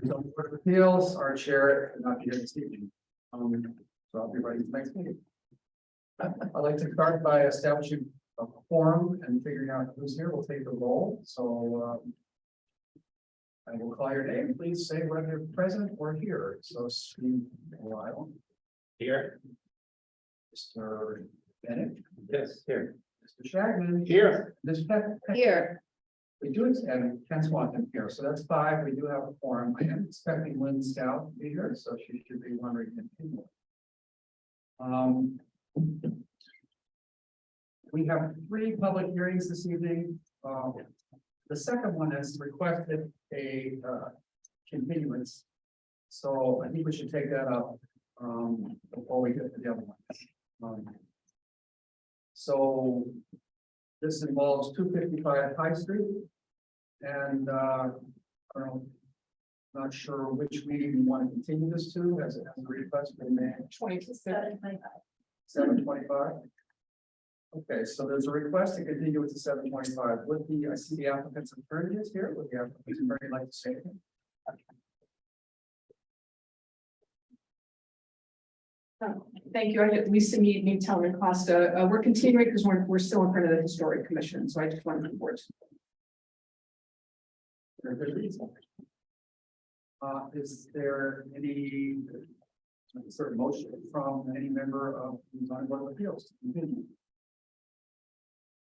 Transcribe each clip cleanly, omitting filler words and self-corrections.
So Board of Appeals, our chair could not be here this evening. So I'll be ready for next meeting. I'd like to start by establishing a quorum and figuring out who's here. We'll take the roll. So I will call your name. Please say whether you're present or here. So Steve Lyle. Here. Mr. Bennett. Yes, here. Mr. Shagman. Here. Ms. Peck. Here. We do extend Ken Swanton here, so that's 5. We do have a quorum. I am expecting Lynn Stout to be here, so she should be wondering if people. We have 3 public hearings this evening. The second one has requested a continuance, so I think we should take that up before we get to the other one. So this involves 255 High Street. And I don't know, not sure which meeting you want to continue this to as a request for May 725. Okay, so there's a request to continue it to 725. I see the applicant's attorney is here. Would the applicant's attorney like to say anything? Thank you. I get Lisa Mead, Telman Costa. We're continuing because we're still in front of the Historic Commission. So I just wanted to report. Is there any sort of motion from any member of the zoning board of appeals to continue?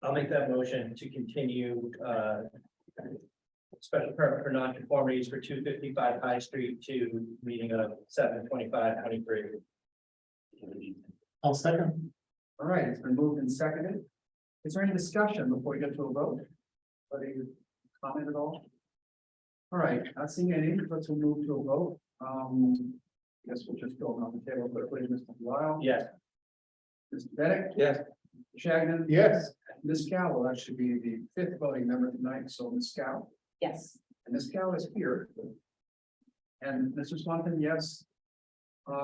I'll make that motion to continue special permit for nonconformities for 255 High Street to meeting of 7/25/23. I'll second. All right, it's been moved and seconded. Is there any discussion before we get to a vote? Any comment at all? All right, not seeing any, let's move to a vote. I guess we'll just go on the table quickly. Mr. Lyle. Yes. Mr. Bennett. Yes. Shagnon. Yes. Ms. Cow will actually be the 5th voting member tonight, so Ms. Cow. Yes. And Ms. Cow is here. And Mr. Swanton, yes.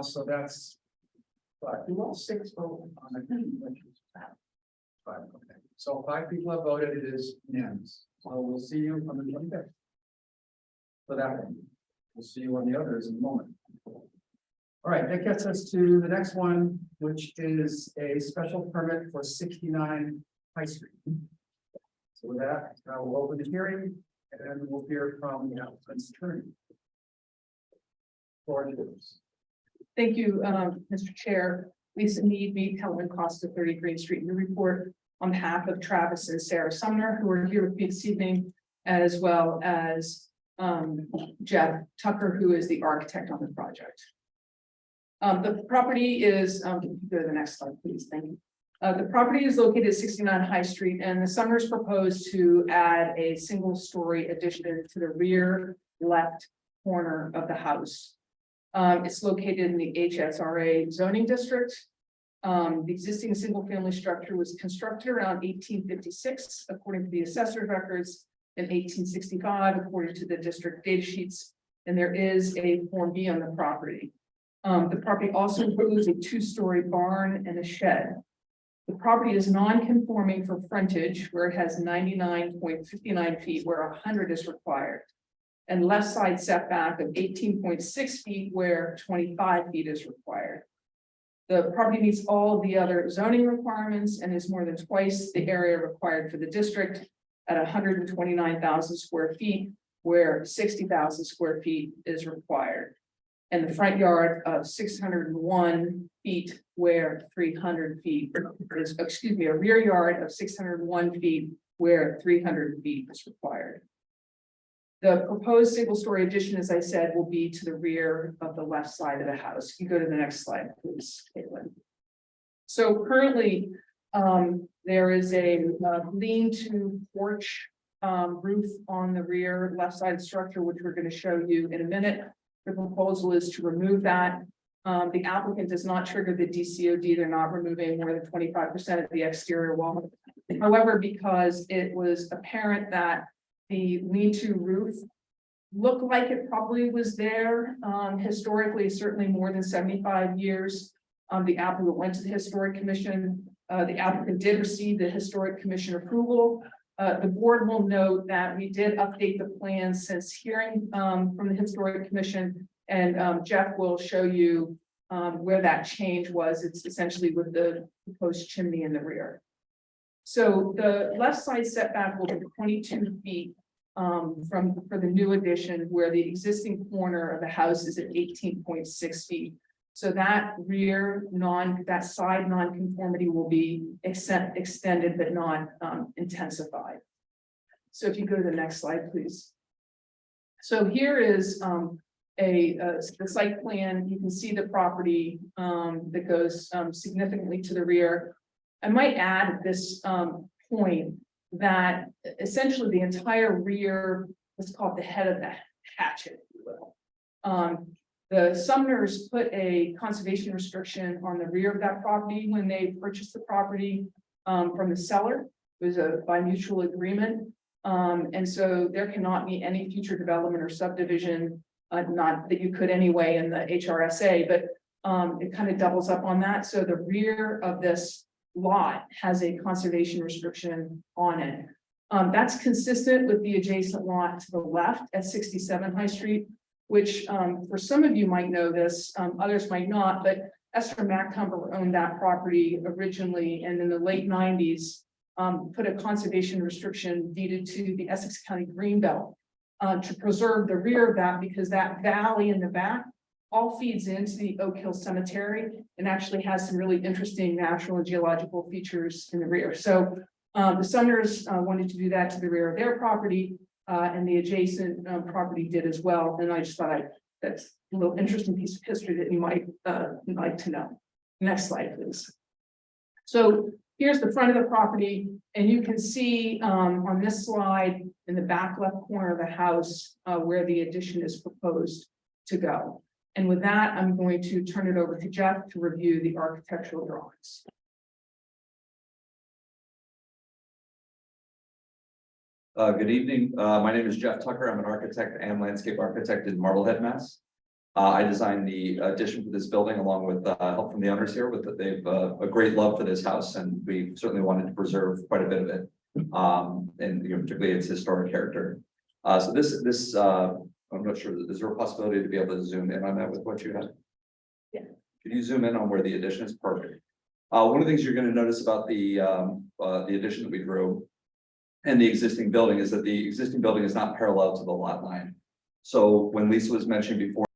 So that's 5. Do all 6 vote on the committee? 5, okay. So 5 people have voted, it is unanimous. So we'll see you on the 25th. For that one. We'll see you on the others in a moment. All right, that gets us to the next one, which is a special permit for 69 High Street. So with that, I will open the hearing and we'll hear from the applicant's attorney. Thank you, Mr. Chair. Lisa Mead, Telman Costa, 30 Green Street, Newburyport, on behalf of Travis and Sarah Sumner, who are here with me this evening, as well as Jeff Tucker, who is the architect on the project. The property is, go to the next slide, please. Thank you. The property is located at 69 High Street, and the Summers proposed to add a single-story addition to the rear left corner of the house. It's located in the HSRA zoning district. The existing single-family structure was constructed around 1856, according to the assessor's records, in 1865, according to the district data sheets, and there is a Form B on the property. The property also includes a 2-story barn and a shed. The property is non-conforming for frontage, where it has 99.59 feet, where 100 is required, and left side setback of 18.6 feet, where 25 feet is required. The property meets all of the other zoning requirements and is more than twice the area required for the district at 129,000 square feet, where 60,000 square feet is required. And the front yard of 601 feet, where 300 feet is, excuse me, a rear yard of 601 feet, where 300 feet is required. The proposed single-story addition, as I said, will be to the rear of the left side of the house. You go to the next slide, please, Caitlin. So currently, there is a lean-to porch roof on the rear left side structure, which we're going to show you in a minute. The proposal is to remove that. The applicant does not trigger the DCOD. They're not removing more than 25% of the exterior wall. However, because it was apparent that the lean-to roof looked like it probably was there historically, certainly more than 75 years. The applicant went to the Historic Commission. The applicant did receive the Historic Commission approval The board will note that we did update the plan since hearing from the Historic Commission, and Jeff will show you where that change was. It's essentially with the proposed chimney in the rear. So the left side setback will be 22 feet for the new addition, where the existing corner of the house is at 18.6 feet. So that that side non-conformity will be extended but not intensified. So if you go to the next slide, please. So here is the site plan. You can see the property that goes significantly to the rear. I might add at this point that essentially the entire rear, let's call it the head of the hatchet, if you will. The Sumners put a conservation restriction on the rear of that property when they purchased the property from the seller. It was by mutual agreement. And so there cannot be any future development or subdivision, not that you could anyway in the HRSA, but it kind of doubles up on that. So the rear of this lot has a conservation restriction on it. That's consistent with the adjacent lot to the left at 67 High Street, which for some of you might know this, others might not, but Esther Macumber owned that property originally, and in the late 90s, put a conservation restriction deeded to the Essex County Greenbelt to preserve the rear of that, because that valley in the back all feeds into the Oak Hill Cemetery and actually has some really interesting natural and geological features in the rear. So the Sumners wanted to do that to the rear of their property, and the adjacent property did as well. And I just thought that's a little interesting piece of history that you might like to know. Next slide, please. So here's the front of the property, and you can see on this slide in the back left corner of the house where the addition is proposed to go. And with that, I'm going to turn it over to Jeff to review the architectural drawings. Good evening. My name is Jeff Tucker. I'm an architect and landscape architect in Marblehead, Mass. I designed the addition for this building along with help from the owners here. They've a great love for this house, and we certainly wanted to preserve quite a bit of it, and particularly its historic character. So this I'm not sure. Is there a possibility to be able to zoom in on that with what you have? Yeah. Could you zoom in on where the addition is? Perfect. One of the things you're going to notice about the addition that we drew and the existing building is that the existing building is not parallel to the lot line. So when Lisa was mentioning before,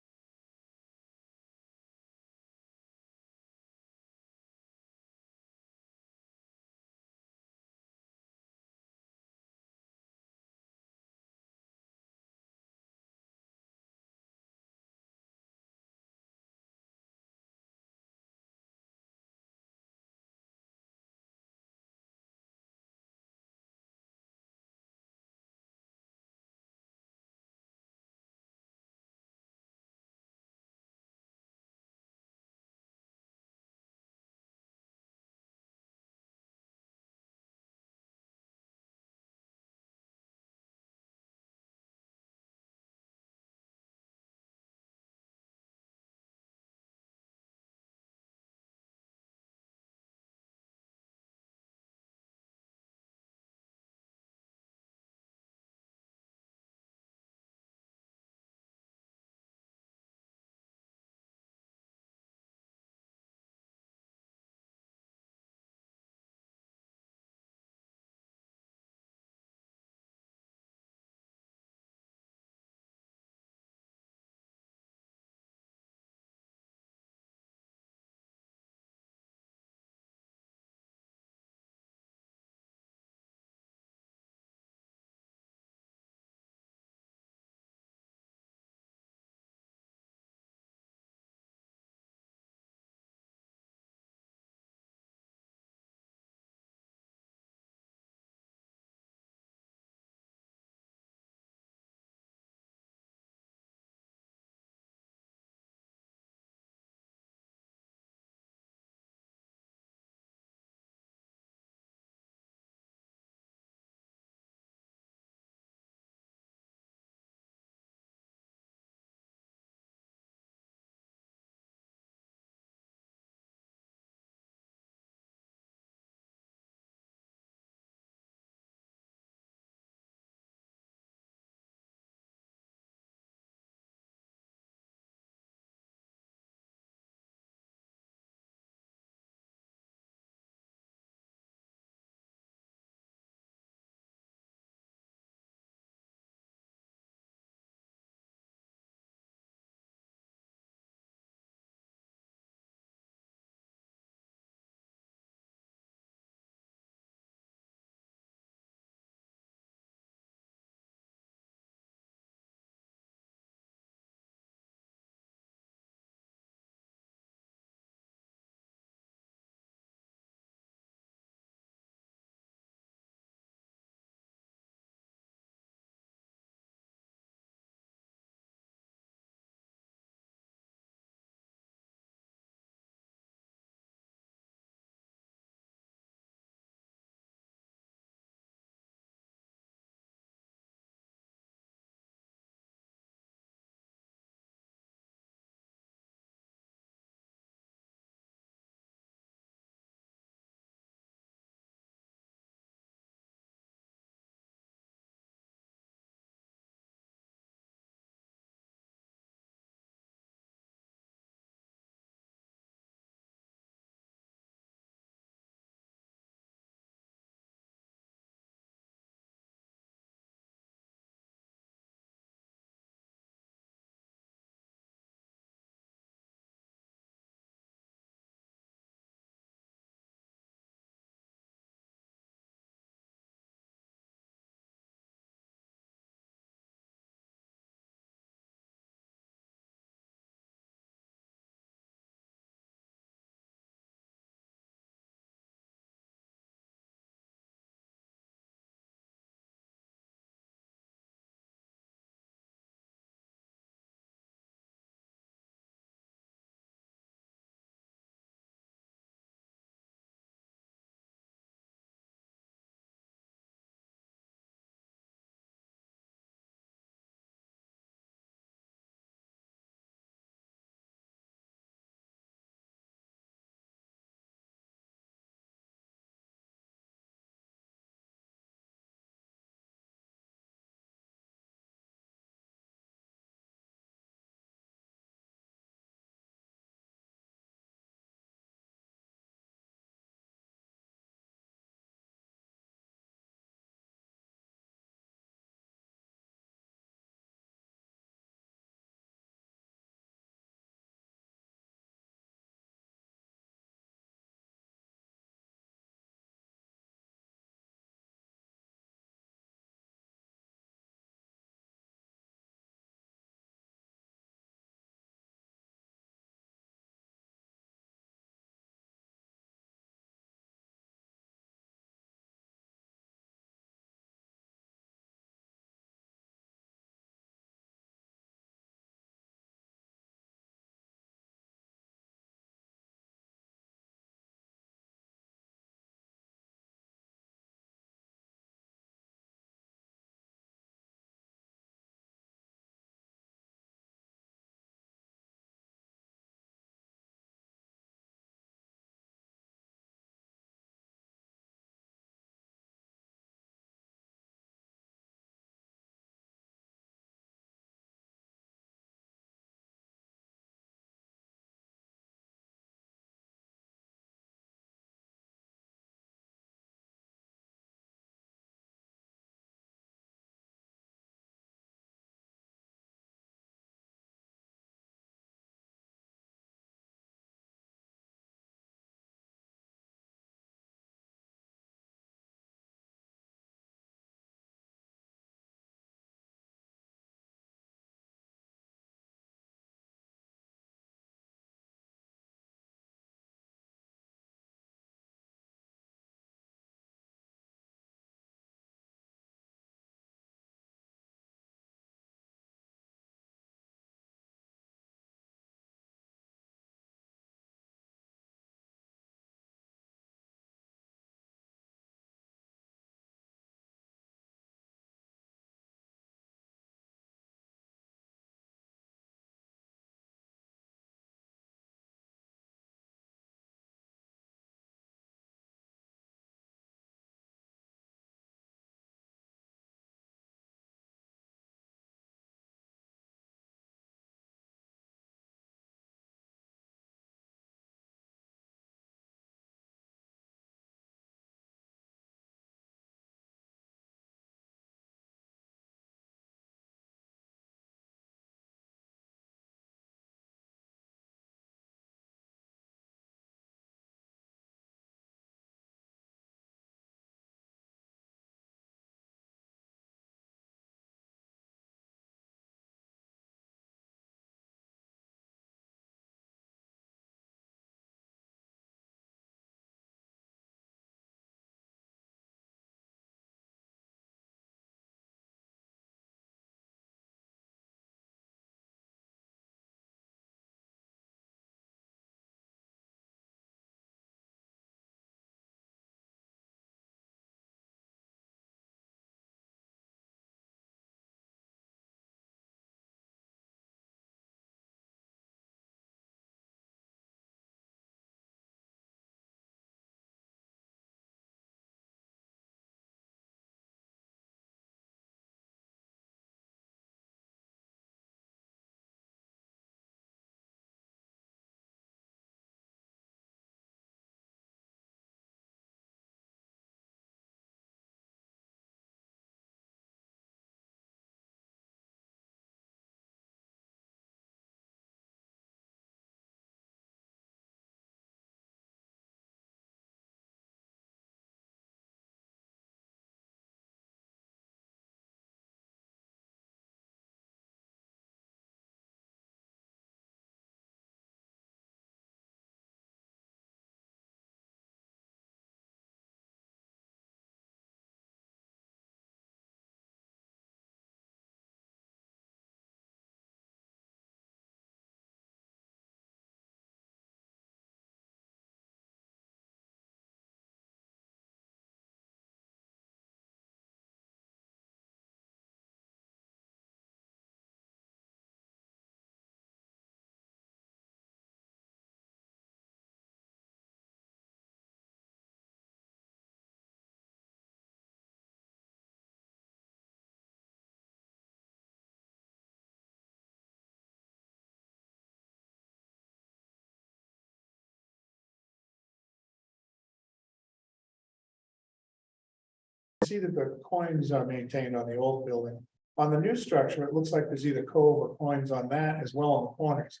see that the coins are maintained on the old building. On the new structure, it looks like there's either cove or coins on that as well on the corners.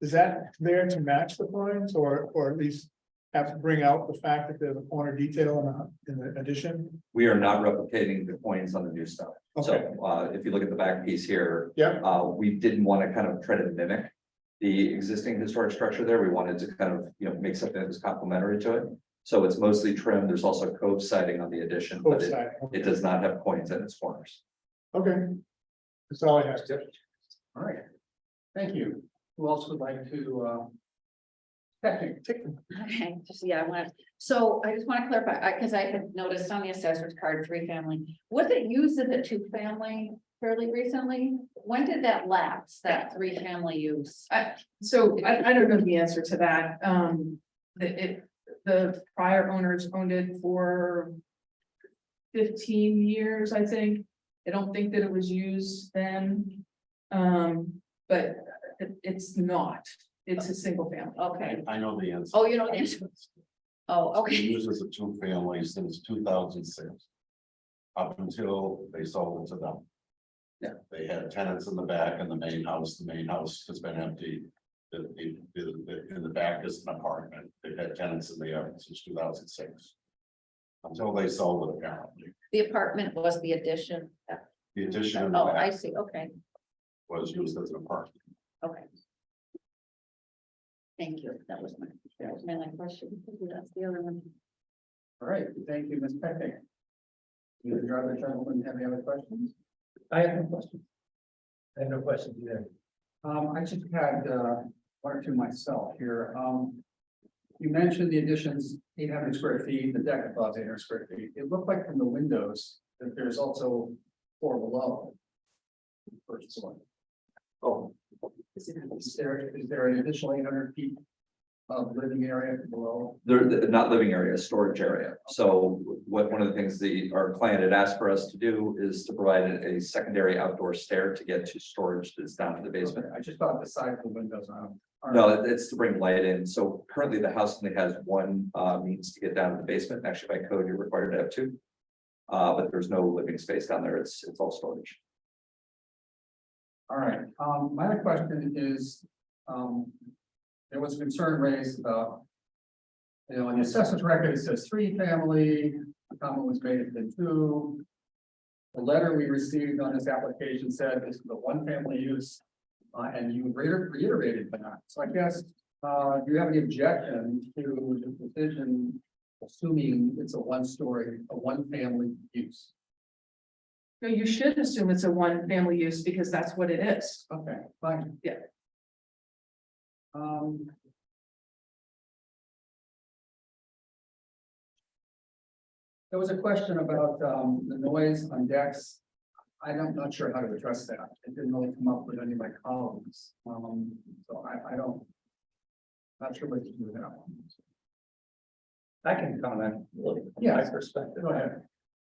Is that there to match the coins or at least have to bring out the fact that there's a corner detail in the addition? We are not replicating the coins on the new stuff. Okay. So, if you look at the back piece here, Yeah, we didn't want to kind of try to mimic the existing historic structure there. We wanted to kind of, make something that was complementary to it. So it's mostly trimmed. There's also cove siding on the addition, both but it, sides. it does not have coins in its corners. Okay. That's all I have. All right. Thank you. Who else would like to, Okay, just, yeah, I want, so I just want to clarify, because I had noticed on the assessor's card, 3-family, was it used as a 2-family fairly recently? When did that lapse, that 3-family use? So I don't know the answer to that. The prior owners owned it for 15 years, I think. I don't think that it was used then. But it's not. It's a single family. Okay, I know the answer. oh, you know the answer. Oh, It okay, uses a 2-family since 2006. Up until they sold it to them. Yeah. They had tenants in the back and the main house has been empty. In the back is an apartment, they've had tenants in there since 2006. Until they sold it apparently, the apartment was the addition. the addition in the Oh, I back see, okay, was used as an apartment. okay. Thank you, that was my only question, that's the other one. all right, thank you, Ms. Peck. Do your other gentlemen have any other questions? I have no questions. I have no questions either. I just had, one or two myself here. You mentioned the additions, 800 square feet, the deck above 800 square feet. It looked like from the windows that there's also 4 below. First one. Oh, Is there an additional 800 feet of living area below? they're not living area, storage area. So one of the things our client had asked for us to do is to provide a secondary outdoor stair to get to storage that's down to the basement. I just thought the side of the windows are. No, it's to bring light in. So currently the house only has one means to get down to the basement. Actually, by code, you're required to have 2. But there's no living space down there. It's all storage. All right, my other question is, there was concern raised about. In the assessor's record, it says 3-family, the comment was made it been 2. The letter we received on this application said this is a 1-family use, and you reiterated that. So I guess, do you have any objection to the decision, assuming it's a 1-family use? No, you should assume it's a 1-family use because that's what it is. Okay, fine. Yeah. There was a question about the noise on decks. Not sure how to address that. It didn't really come up with any of my colleagues. So I don't. Not sure what to do with that one. I can comment a little from my Yes. perspective. Go ahead.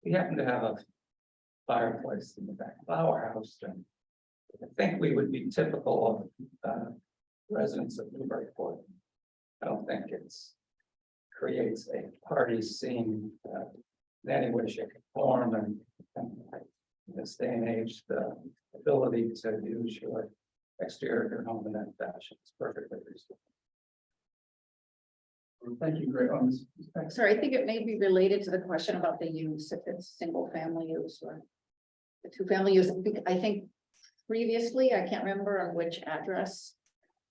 We happen to have a fireplace in the back of our house, and I think we would be typical of residents of Newburyport. I don't think it's creates a party scene in any way, shape, or form, and in this day and age, the ability to use your exterior of your home in that fashion is perfectly reasonable. Thank you, Greg. Ms. Peck. Sorry, I think it may be related to the question about the use, if it's 1-family use or the 2-family use. I think previously, I can't remember on which address,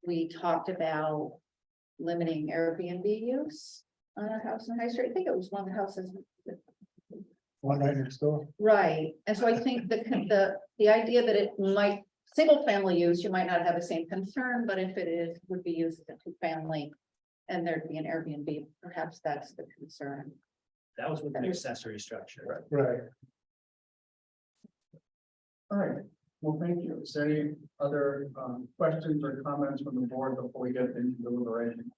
we talked about limiting Airbnb use on a house in High Street. I think it was one of the houses. One right next door. Right, and so I think the idea that it might, 1-family use, you might not have the same concern, but if it is, would be used as a 2-family. And there'd be an Airbnb, perhaps that's the concern. That was with the accessory structure. Right. All right. Well, thank you. Is there any other questions or comments from the board before we get into deliberation?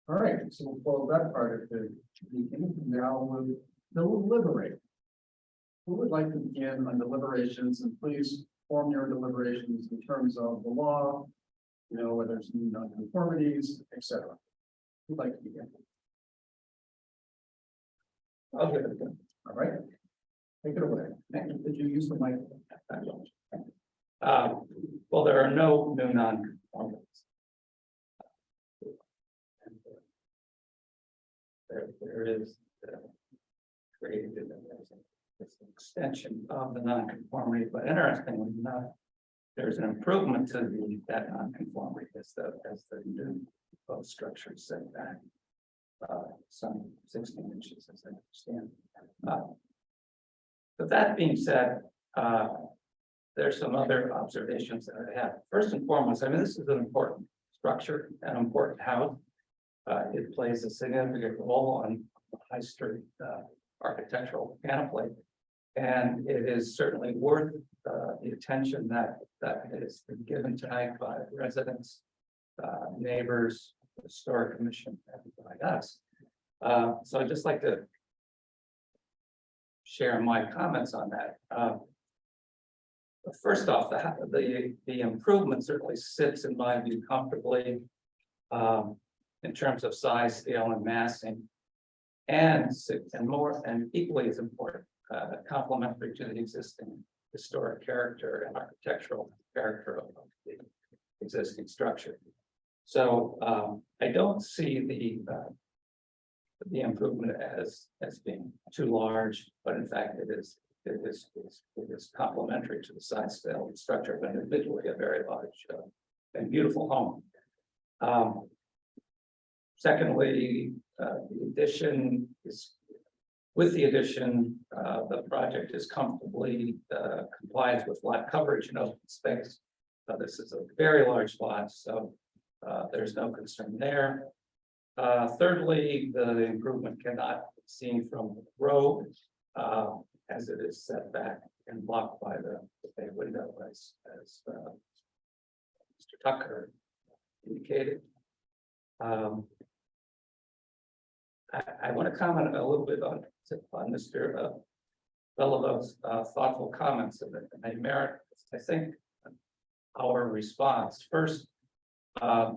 All right, so we'll close that part of the meeting. Now we'll deliberate. Who would like to begin on deliberations, and please form your deliberations in terms of the law, whether there's non-conformities, etc. Who'd like to begin? I'll give it a go. All right. Take it away. Did you use the mic? Well, there are no new non-conformities. There is created this extension of the non-conformity, but interestingly enough, there's an improvement to that non-conformity as the new proposed structure is set back some 16 inches, as I understand. But that being said, there's some other observations that I have. First and foremost, I mean, this is an important structure, an important house. It plays a significant role on the high street architectural panoply. And it is certainly worth the attention that has been given tonight by residents, neighbors, the historic commission, and by us. So I'd just like to share my comments on that. First off, the improvement certainly sits, in my view, comfortably in terms of size, scale, and massing, and more, and equally as important, complementary to the existing historic character and architectural character of the existing structure. So I don't see the improvement as being too large, but in fact it is complementary to the size, scale, and structure of individually a very large and beautiful home. Secondly, the addition is, with the addition, the project is comfortably complies with lot coverage and open space. This is a very large lot, so there's no concern there. Thirdly, the improvement cannot be seen from the road as it is set back and blocked by the bay window, as Mr. Tucker indicated. I want to comment a little bit on Mr. Belilov's thoughtful comments, and they merit, I think, our response. First,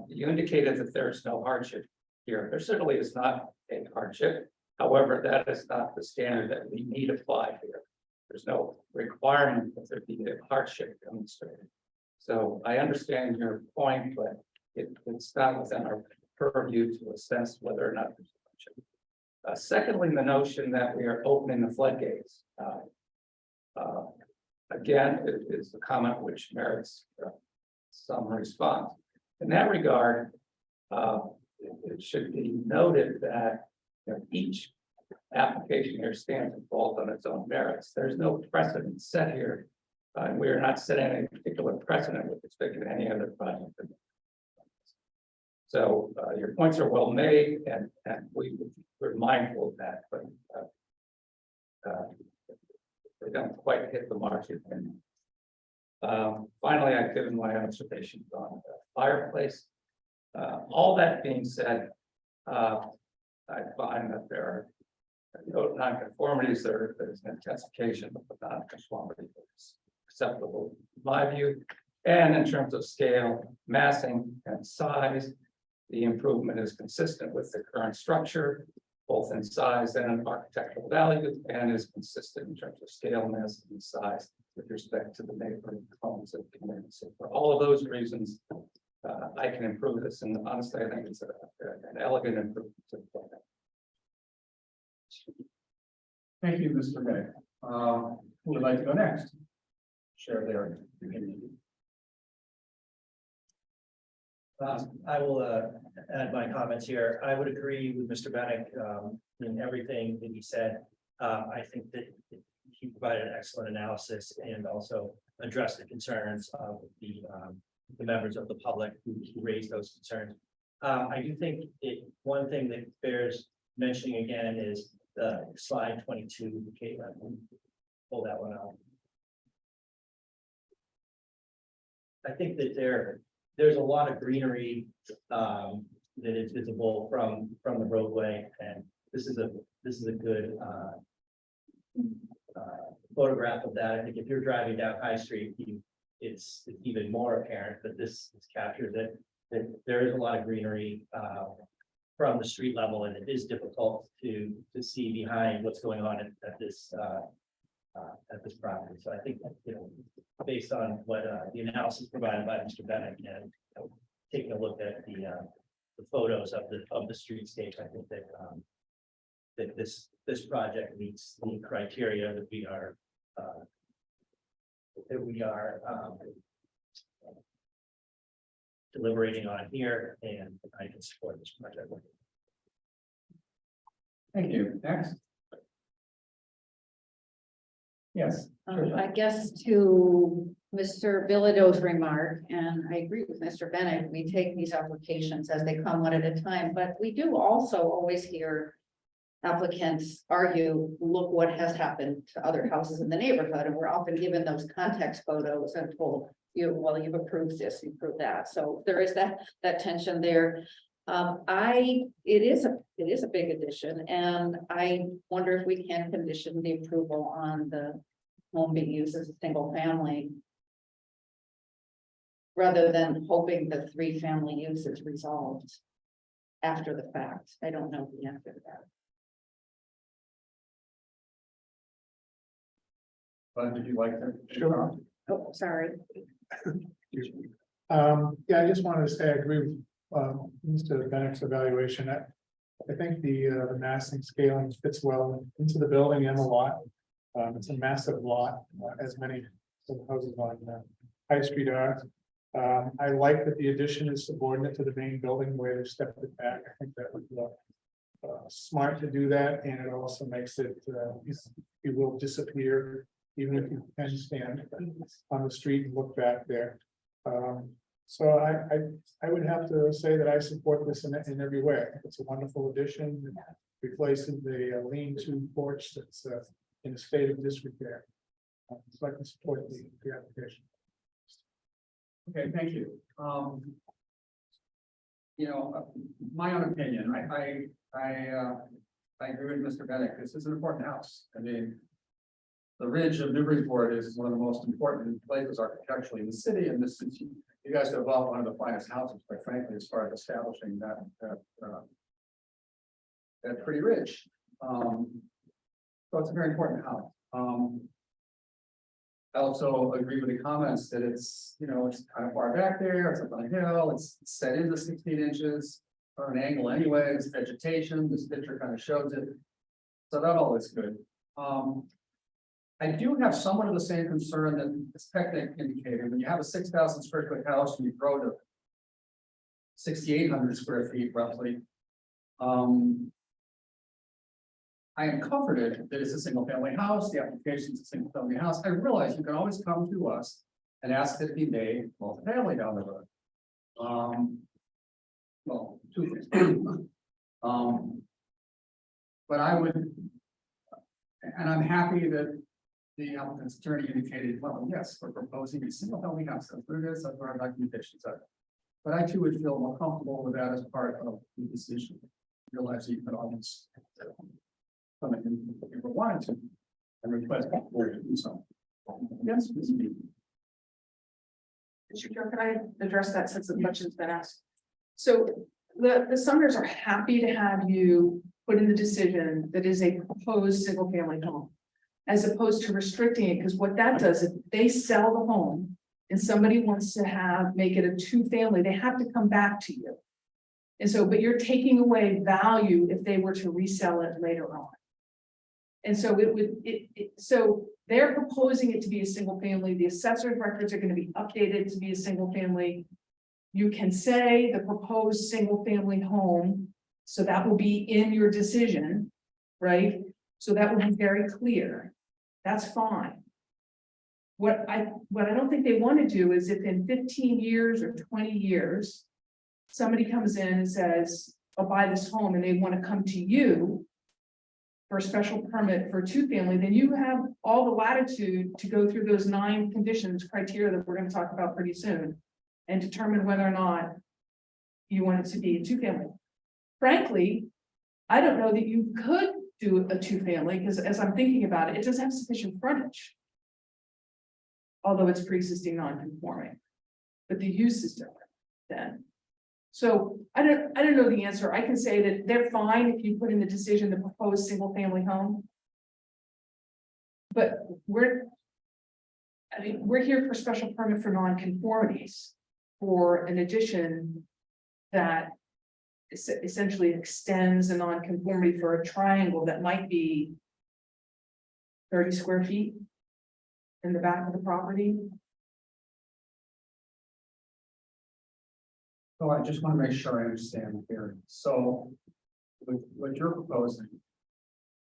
you indicated that there's no hardship here. There certainly is not a hardship. However, that is not the standard that we need applied here. There's no requirement that there be a hardship demonstrated. So I understand your point, but it's not within our purview to assess whether or not there's a hardship. Secondly, the notion that we are opening the floodgates. Again, it is a comment which merits some response. In that regard, it should be noted that each application here stands and falls on its own merits. There's no precedent set here. We are not setting any particular precedent with respect to any other project. So your points are well made, and we're mindful of that, but they don't quite hit the mark. Finally, I've given my observations on the fireplace. All that being said, I find that there are no non-conformities. There's an intensification of the non-conformity that's acceptable in my view. And in terms of scale, massing, and size, the improvement is consistent with the current structure, both in size and in architectural value, and is consistent in terms of scale, mass, and size with respect to the neighboring homes of the community. So for all of those reasons, I can improve this, and honestly, I think it's an elegant improvement to the plan. Thank you, Mr. Ray. Who would like to go next? Share their opinion. I will add my comments here. I would agree with Mr. Bennett in everything that he said. I think that he provided an excellent analysis and also addressed the concerns of the members of the public who raised those concerns. I do think one thing that bears mentioning again is the slide 22. Okay, pull that one out. I think that there's a lot of greenery that is visible from the roadway, and this is a good photograph of that. I think if you're driving down High Street, it's even more apparent that this captures it. That there is a lot of greenery from the street level, and it is difficult to see behind what's going on at this property. So I think, you know, based on what the analysis provided by Mr. Bennett and taking a look at the photos of the streetscape, I think that that this project meets the criteria that we are deliberating on here, and I can support this project. Thank you. Next. Yes. I guess to Mr. Bilodeau's remark, and I agree with Mr. Bennett, we take these applications as they come one at a time, but we do also always hear applicants argue, look what has happened to other houses in the neighborhood, and we're often given those context photos and told, you've approved this, you approved that, so there is that tension there. It is a big addition, and I wonder if we can condition the approval on the home being used as a single family, rather than hoping the 3-family use is resolved after the fact. I don't know the answer to that. But did you like that? Sure. Oh, sorry. Yeah, I just wanted to say I agree with Mr. Bennett's evaluation. I think the massing scaling fits well into the building and the lot. It's a massive lot, as many houses on High Street are. I like that the addition is subordinate to the main building where they stepped it back. I think that would look smart to do that, and it also makes it it will disappear. Even if you can stand on the street and look back there. So I would have to say that I support this in every way. It's a wonderful addition. It replaces the lean-to porch that's in a state of disrepair. So I can support the application. Okay, thank you. You know, my own opinion, I agree with Mr. Bennett. This is an important house. I mean, the ridge of Newburyport is one of the most important places architecturally in the city, and this is, you guys have developed one of the finest houses, quite frankly, as far as establishing that pretty ridge. So it's a very important house. I also agree with the comments that it's, you know, it's kind of far back there, it's up on a hill, it's set into 16 inches on an angle anyway, it's vegetation, this picture kind of shows it. So that all is good. I do have somewhat of the same concern that this technique indicated. When you have a 6,000 square foot house and you grow to 6,800 square feet roughly. I am comforted that it's a single family house. The application is a single family house. I realize you can always come to us and ask that it be made multifamily down the road. Well, 2 things. But I would, and I'm happy that the applicant's attorney indicated, well, yes, we're proposing a single family house. That's what it is. That's what our documentations are. But I too would feel more comfortable with that as part of the decision. Realize that you can always come in if you wanted to and request for it to do so. Yes, Ms. B. Mr. Chair, can I address that since the question's been asked? So the Sumners are happy to have you put in the decision that is a proposed single family home, as opposed to restricting it, because what that does, if they sell the home and somebody wants to make it a 2-family, they have to come back to you. And so, but you're taking away value if they were to resell it later on. And so so they're proposing it to be a single family. The assessor's records are going to be updated to be a single family. You can say the proposed single family home, so that will be in your decision, right? So that will be very clear. That's fine. What I don't think they want to do is if in 15 years or 20 years, somebody comes in and says, I'll buy this home, and they want to come to you for a special permit for a 2-family, then you have all the latitude to go through those 9 conditions criteria that we're going to talk about pretty soon and determine whether or not you want it to be a 2-family. Frankly, I don't know that you could do a 2-family because as I'm thinking about it, it doesn't have sufficient frontage. Although it's pre-existing non-conforming, but the use is different then. So I don't know the answer. I can say that they're fine if you put in the decision, the proposed single family home. But we're here for special permit for non-conformities for an addition that essentially extends a non-conformity for a triangle that might be 30 square feet in the back of the property. So I just want to make sure I understand here. So with what you're proposing,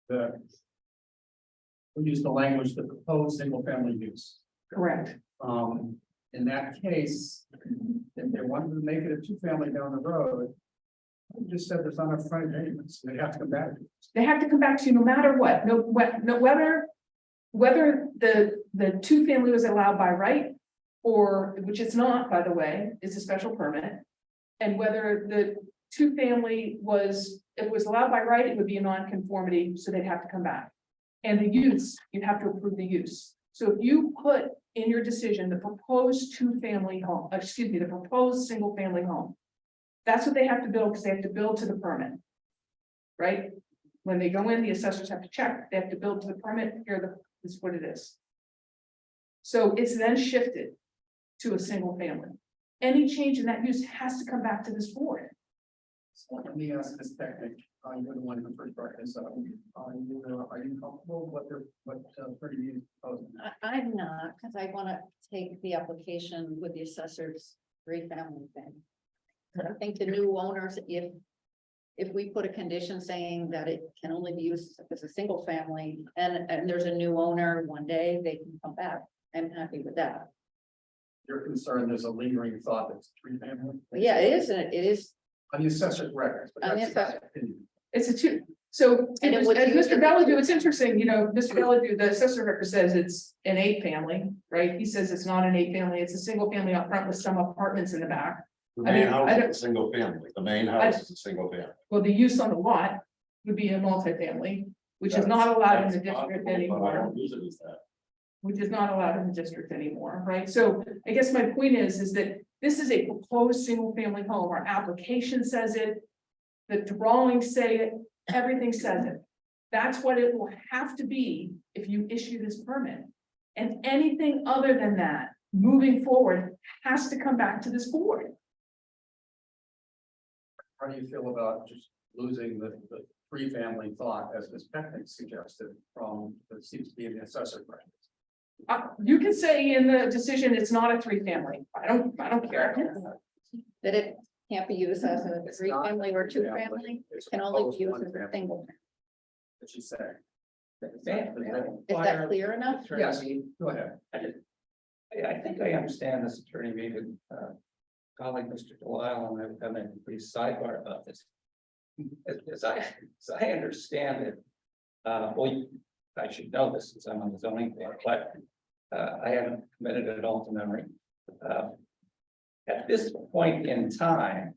we use the language, the proposed single family use. Correct. In that case, if they wanted to make it a two-family down the road, you just said there's not enough frontage anyway, so they have to come back. They have to come back to you no matter what, no, whether the two family was allowed by right, or, which it's not, by the way, it's a special permit. And whether the two family was, if it was allowed by right, it would be a non-conformity, so they'd have to come back. And the use, you'd have to approve the use. So if you put in your decision, the proposed two-family home, the proposed single-family home, that's what they have to build, because they have to build to the permit. Right? When they go in, the assessors have to check, they have to build to the permit, this is what it is. So it's then shifted to a single family. Any change in that use has to come back to this board. So let me ask this technique, you're the one who first brought this up. Are you comfortable with what pretty you proposing? I'm not, because I want to take the application with the assessor's three-family thing. I think the new owners, if we put a condition saying that it can only be used if it's a single family, and there's a new owner one day, they can come back. I'm happy with that. You're concerned there's a lingering thought that's three family? But yeah, it is, it is. On the assessor's records. But On the that's assessor. opinion. It's a two, so, And as it would use Mr. the- Bellevue, it's interesting, Mr. Bellevue, the assessor record says it's an 8-family, right? He says it's not an 8-family, it's a single family up front with some apartments in the back. The I main don't- house I is don't- a single family, the main house is a single family. Well, the use on the lot would be a multifamily, which is not allowed in the That's possible, district but I anymore, don't use it as that. which is not allowed in the district anymore, right? So I guess my point is that this is a proposed single family home. Our application says it, the drawings say it, everything says it. That's what it will have to be if you issue this permit. And anything other than that, moving forward, has to come back to this board. How do you feel about just losing the three family thought as Ms. Pecknick suggested from, that seems to be in the assessor records? You can say in the decision, it's not a 3-family. I don't care. That it can't be used as a It's not three-family or two-family, two-family, it's can only proposed be used one as a family. single. That she's saying. Is that clear enough? Yes, go ahead. I think I understand this attorney meeting, colleague, Mr. Delisle, and I've done a brief sidebar about this. As I understand it, I should know this since I'm on the zoning board, but I haven't committed it all to memory. At this point in time,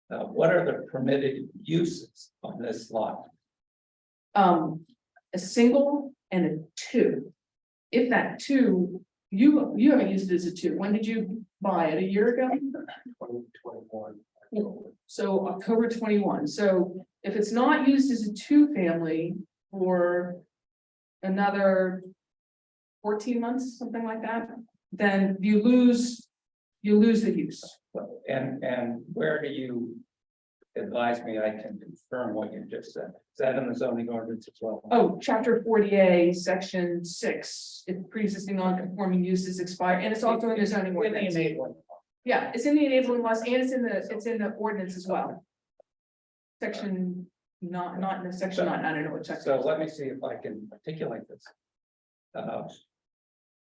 what are the permitted uses on this lot? A single and a 2. If that 2, you haven't used it as a 2. When did you buy it? A year ago? 2021. So October 21. So if it's not used as a 2-family for another 14 months, something like that, then you lose the use. And where do you advise me I can confirm what you just said? Is that in the zoning ordinance as well? Oh, chapter 40A, section 6, if pre-existing non-conforming uses expire, and it's also in the zoning ordinance. Yeah, it's in the enabling laws and it's in the ordinance as well. Section, not in the section, I don't know what section. So let me see if I can articulate this.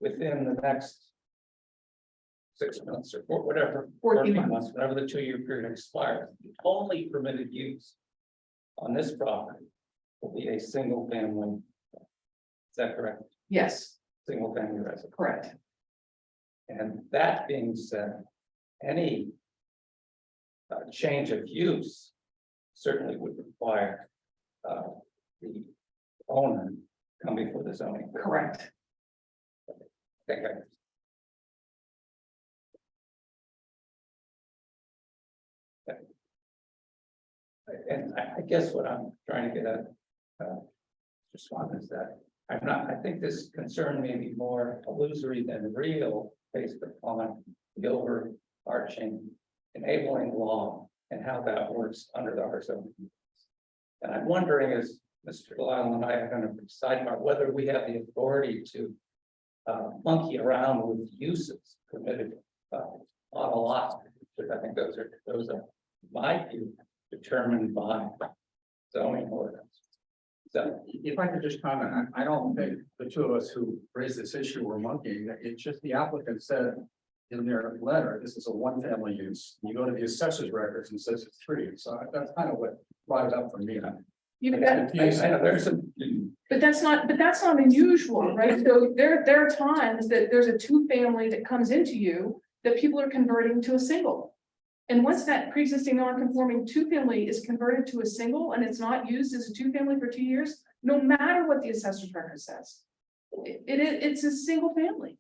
Within the next 6 months or whatever, 14 14 months. whatever the 2-year period expires, the only permitted use on this property will be a single family. Is that correct? Yes, Single family residence. correct. And that being said, any change of use certainly would require the owner come before the zoning board. Correct. Okay. And I guess what I'm trying to get at, just one is that I think this concern may be more illusory than real based upon the overarching enabling law and how that works under the RSO. And I'm wondering, as Mr. Delisle and I are going to decide about whether we have the authority to monkey around with uses permitted on a lot, because I think those are my view determined by zoning ordinance. So If I could just comment, I don't think the two of us who raised this issue were monkeying. It's just the applicant said in their letter, this is a one-family use. You go to the assessor's records and it says it's 3. So that's kind of what brought it up for me. You It's bet. confusing. I know there's some, But that's not unusual, right? So there are times that there's a two-family that comes into you that people are converting to a single. And once that pre-existing non-conforming two-family is converted to a single and it's not used as a two-family for 2 years, no matter what the assessor's record says, it's a single family.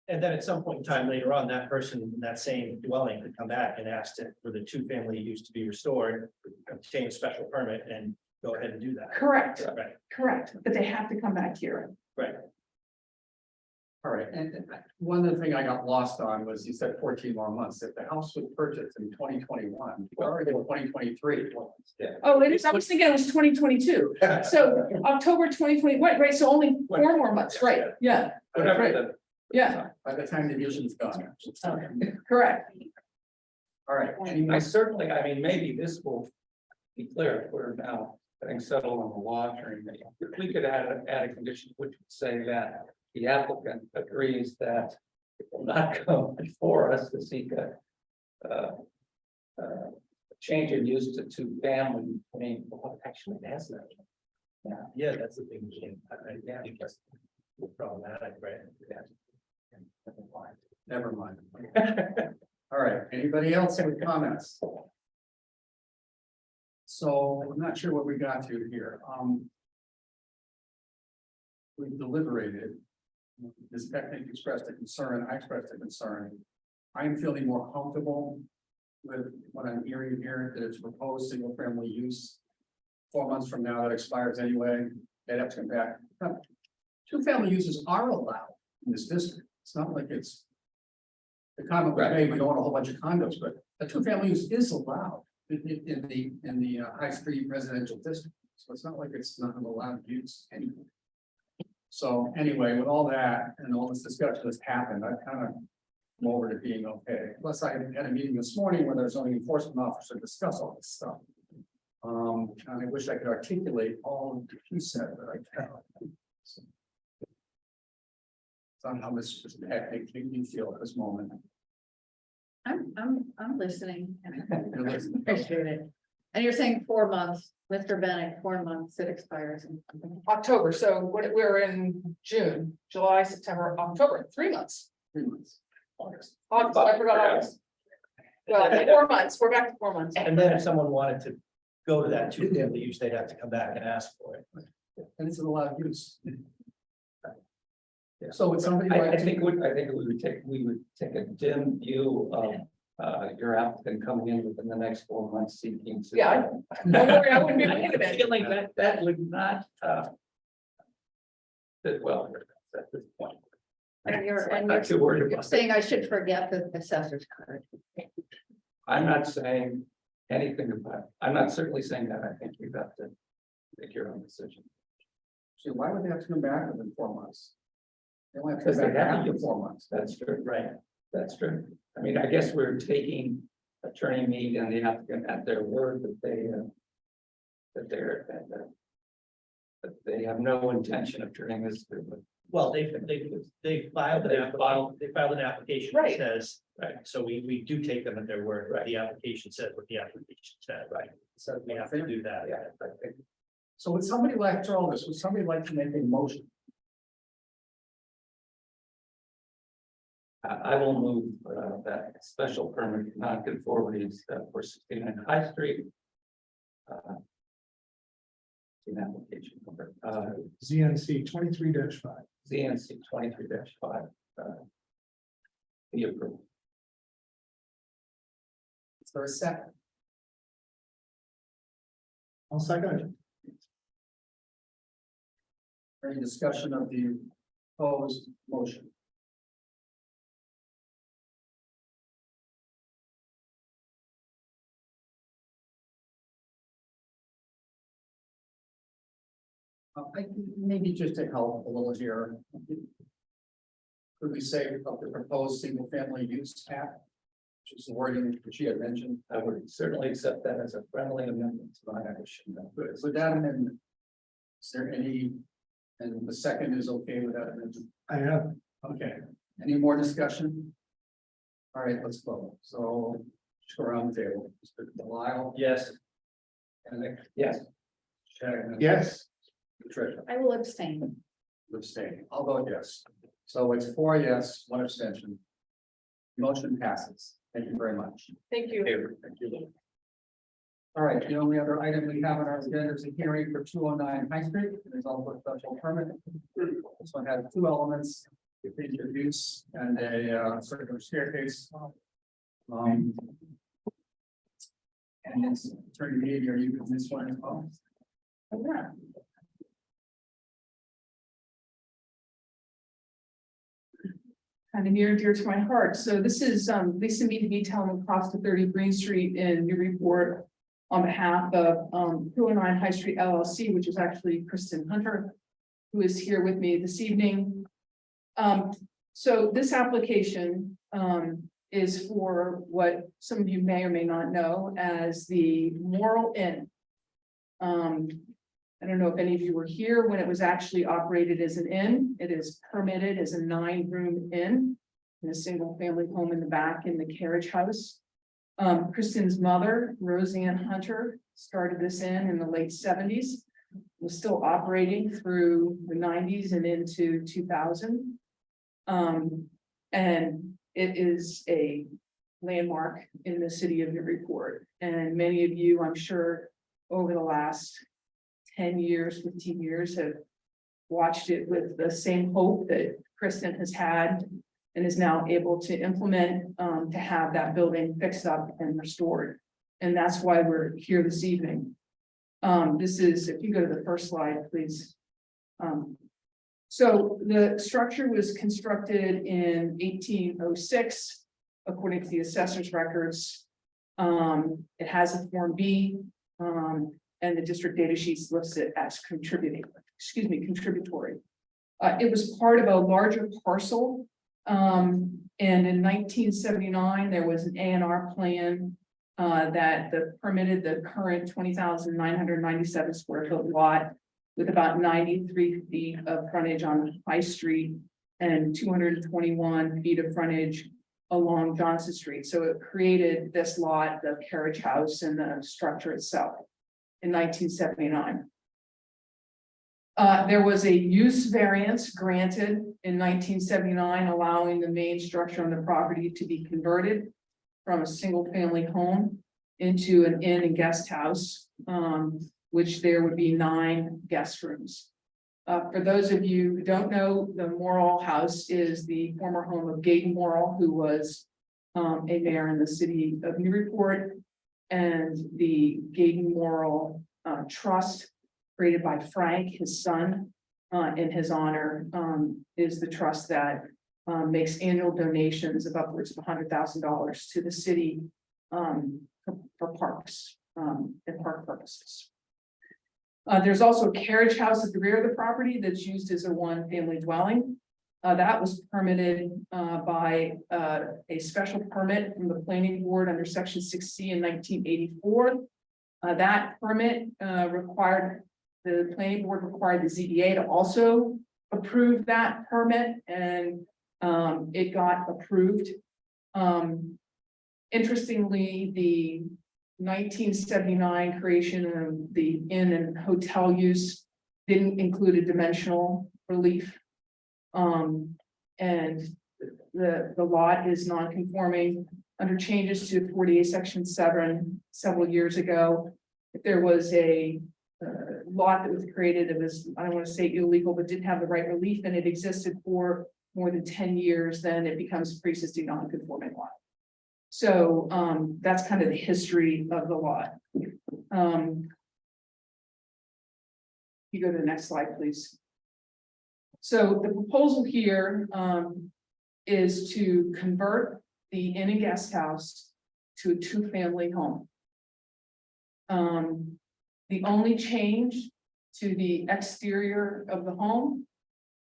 And then at some point in time later on, that person in that same dwelling could come back and ask for the two-family use to be restored, obtain a special permit and go ahead and do that. Correct, Right, correct. But they have to come back here. right. All right, and one other thing I got lost on was you said 14 more months. If the house was purchased in 2021, we're already in 2023. Oh, it is. I was thinking it was 2022. So October 2020, right, so only 4 more months, right? Yeah, whatever Right. the. yeah, By the time the vision's gone. correct. All right, any I more? certainly, I mean, maybe this will be clear if we're now getting settled on the law during the, if we could add a condition which would say that the applicant agrees that it will not come before us to seek a change in use to two-family. I mean, well, actually, it has that. Yeah, that's the big thing. I think that's problematic, right? Yeah. Never mind. All right, anybody else with comments? So I'm not sure what we got to here. We've deliberated. This technique expressed a concern, I expressed a concern. I am feeling more comfortable with what I'm hearing here, that it's proposed single family use. 4 months from now, that expires anyway, they'd have to come back. Two-family uses are allowed in this district. It's not like it's. The comment was made, we don't want a whole bunch of condos, but a two-family use is allowed in the high street residential district. So it's not like it's not an allowed use anyway. So anyway, with all that and all this discussion that's happened, I kind of come over to being okay. Plus, I had a meeting this morning where there's only enforcement officer to discuss all this stuff. And I wish I could articulate all of the you said, but I can't. So on how this makes you feel at this moment. I'm listening. and You're listening. Appreciate it. And you're saying 4 months, Mr. Bennett, 4 months, it expires in. October, so we're in June, July, September, October, 3 months. 3 months. August, I forgot August. Well, 4 months, we're back to 4 months. And then if someone wanted to go to that two-family use, they'd have to come back and ask for it. And it's an allowed use. So would somebody I like think to? we would take a dim view of your applicant coming in within the next 4 months seeking. to- Yeah, don't worry, I wouldn't be looking at it. Feeling that would not fit well at this point. And you're Not too worried you're about it. saying I should forget the assessor's card. I'm not saying anything about, I'm not certainly saying that. I think you have to make your own decision. So why would they have to come back within 4 months? They only have to Because come they back have to after use 4 months. That's true, right? That's true. I mean, I guess we're taking attorney Mead and the applicant at their word that they have no intention of turning this to. Well, they filed an application that Right. says, Right. so we do take them at their word, Right. the application says what the application said, Right. so we have to do that. Yeah, I think So would somebody like to all this? Would somebody like to make a motion? I will move that special permit non-conformities for 69 High Street. In application number ZNC 23-5. ZNC 23-5. Be approved. Is there a second? I'll second it. Any discussion of the proposed motion? Maybe just to help a little here. Could we say of the proposed single family use cap? Which is the wording that she had mentioned. I would certainly accept that as a friendly amendment to my motion. With that amendment, is there any, and the second is okay with that amendment? I am. Okay, any more discussion? All right, let's vote. So just go around the table. Mr. Delisle. Yes. And Nick. Yes. Shagnon. Yes. Patricia. I will abstain. Abstain. I'll vote yes. So it's 4 yes, 1 abstention. Motion passes. Thank you very much. Thank you. Thank you. All right, the only other item we have on our agenda is a hearing for 209 High Street. There's also a special permit. This one has 2 elements, a change of use and a circular staircase. And it's attorney Meade, are you doing this one as well? Yeah. Kind of near and dear to my heart. So this is Lisa Meade telling Costa 30 Green Street in Newburyport on behalf of 209 High Street LLC, which is actually Kristen Hunter, who is here with me this evening. So this application is for what some of you may or may not know as the Moral Inn. I don't know if any of you were here when it was actually operated as an inn. It is permitted as a 9-room inn in a single family home in the back in the carriage house. Kristen's mother, Roseanne Hunter, started this inn in the late 70s, was still operating through the 90s and into 2000. And it is a landmark in the city of Newburyport. And many of you, I'm sure, over the last 10 years, 15 years have watched it with the same hope that Kristen has had and is now able to implement to have that building fixed up and restored. And that's why we're here this evening. This is, if you go to the first slide, please. So the structure was constructed in 1806, according to the assessor's records. It has a Form B. And the district data sheets lists it as contributory. It was part of a larger parcel. And in 1979, there was an A&R plan that permitted the current 20,997 square foot lot with about 93 feet of frontage on High Street and 221 feet of frontage along Johnson Street. So it created this lot, the carriage house, and the structure itself. In 1979. There was a use variance granted in 1979, allowing the main structure on the property to be converted from a single family home into an inn and guest house, which there would be 9 guest rooms. For those of you who don't know, the Morrill House is the former home of Gaten Morrill, who was a mayor in the city of Newburyport. And the Gaten Morrill Trust, created by Frank, his son, in his honor, is the trust that makes annual donations of upwards of $100,000 to the city for parks and park purposes. There's also a carriage house at the rear of the property that's used as a 1-family dwelling. That was permitted by a special permit from the planning board under section 6C in 1984. That permit required, the planning board required the ZBA to also approve that permit, and it got approved. Interestingly, the 1979 creation of the inn and hotel use didn't include a dimensional relief. And the lot is non-conforming under changes to 48 section 7 several years ago. If there was a lot that was created, it was, I don't want to say illegal, but didn't have the right relief and it existed for more than 10 years, then it becomes pre-existing non-conforming lot. So that's kind of the history of the lot. you go to the next slide, please. So the proposal here is to convert the inn and guest house to a two-family home. The only change to the exterior of the home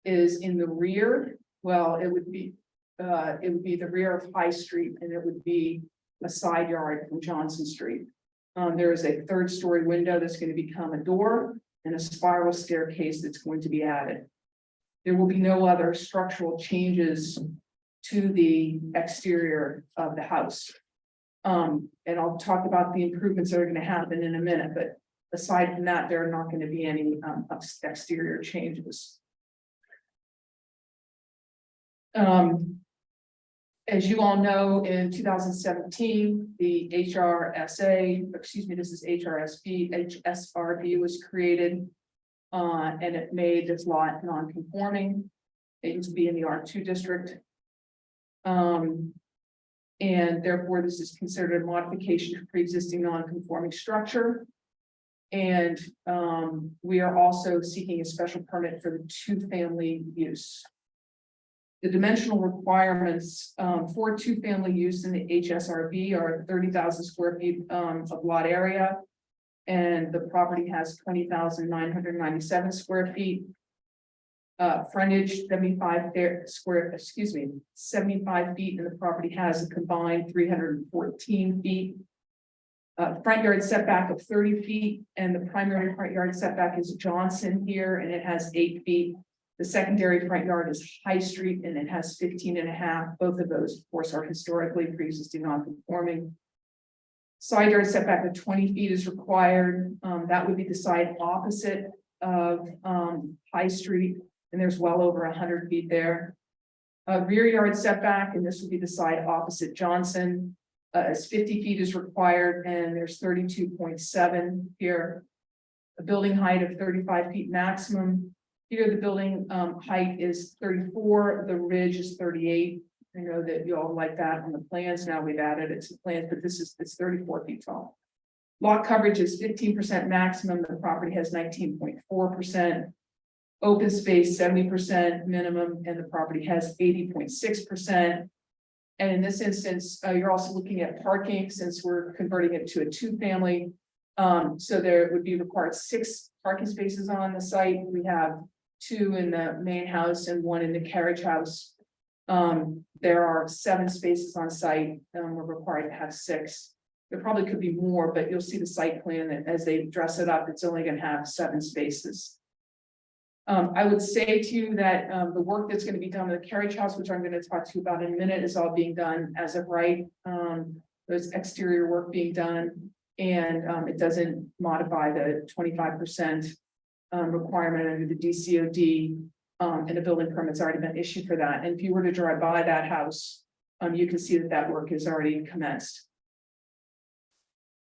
is in the rear. Well, it would be the rear of High Street, and it would be a side yard from Johnson Street. There is a third-story window that's going to become a door and a spiral staircase that's going to be added. There will be no other structural changes to the exterior of the house. And I'll talk about the improvements that are going to happen in a minute, but aside from that, there are not going to be any exterior changes. As you all know, in 2017, the HRSA, excuse me, this is HRSB was created. And it made this lot non-conforming. It used to be in the R2 district. And therefore, this is considered a modification to pre-existing non-conforming structure. And we are also seeking a special permit for the two-family use. The dimensional requirements for two-family use in the HSRB are 30,000 square feet of lot area. And the property has 20,997 square feet. Frontage 75 feet, and the property has a combined 314 feet. Front yard setback of 30 feet, and the primary front yard setback is Johnson here, and it has 8 feet. The secondary front yard is High Street, and it has 15.5. Both of those, of course, are historically pre-existing non-conforming. Side yard setback of 20 feet is required. That would be the side opposite of High Street, and there's well over 100 feet there. Rear yard setback, and this would be the side opposite Johnson, is 50 feet is required, and there's 32.7 here. A building height of 35 feet maximum. Here, the building height is 34, the ridge is 38. I know that you all like that on the plans. Now we've added it to the plans, but it's 34 feet tall. Lot coverage is 15% maximum. The property has 19.4%. Open space 70% minimum, and the property has 80.6%. And in this instance, you're also looking at parking since we're converting it to a two-family. So there would be required 6 parking spaces on the site. We have 2 in the main house and 1 in the carriage house. There are 7 spaces on site, and we're required to have 6. There probably could be more, but you'll see the site plan that as they dress it up, it's only going to have 7 spaces. I would say to you that the work that's going to be done in the carriage house, which I'm going to talk to you about in a minute, is all being done as of right. There's exterior work being done, and it doesn't modify the 25% requirement under the DCOD. And a building permit's already been issued for that. And if you were to drive by that house, you can see that that work is already commenced.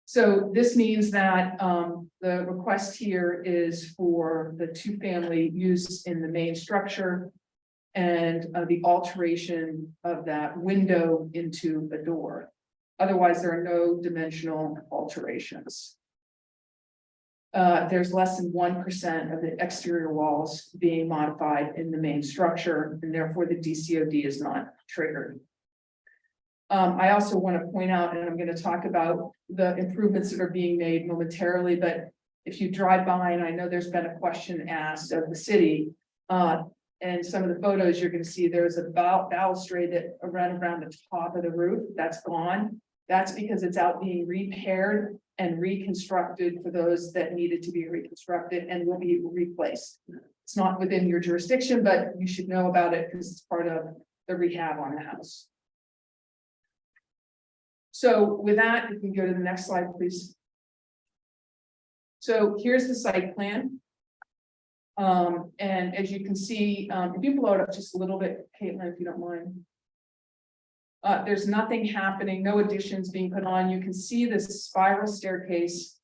So this means that the request here is for the two-family use in the main structure and the alteration of that window into a door. Otherwise, there are no dimensional alterations. There's less than 1% of the exterior walls being modified in the main structure, and therefore the DCOD is not triggered. I also want to point out, and I'm going to talk about the improvements that are being made momentarily, but if you drive by, and I know there's been a question asked of the city, and some of the photos you're going to see there's a balustrade that ran around the top of the roof. That's gone. That's because it's out being repaired and reconstructed for those that needed to be reconstructed and will be replaced. It's not within your jurisdiction, but you should know about it because it's part of the rehab on the house. So with that, if we can go to the next slide, please. So here's the site plan. And as you can see, if you blow it up just a little bit, Caitlin, if you don't mind. There's nothing happening, no additions being put on. You can see this spiral staircase.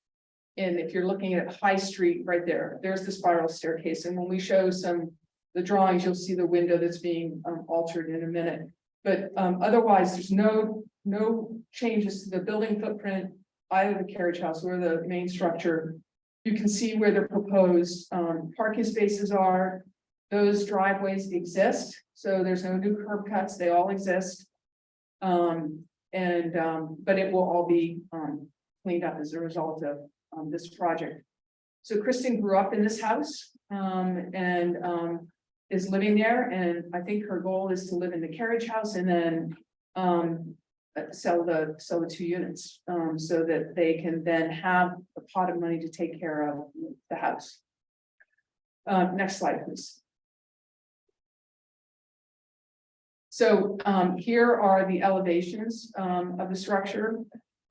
And if you're looking at High Street right there, there's the spiral staircase. And when we show the drawings, you'll see the window that's being altered in a minute. But otherwise, there's no changes to the building footprint, either the carriage house or the main structure. You can see where the proposed parking spaces are. Those driveways exist, so there's no new curb cuts, they all exist. But it will all be cleaned up as a result of this project. So Kristen grew up in this house is living there, and I think her goal is to live in the carriage house and then sell the 2 units so that they can then have a pot of money to take care of the house. Next slide, please. So here are the elevations of the structure.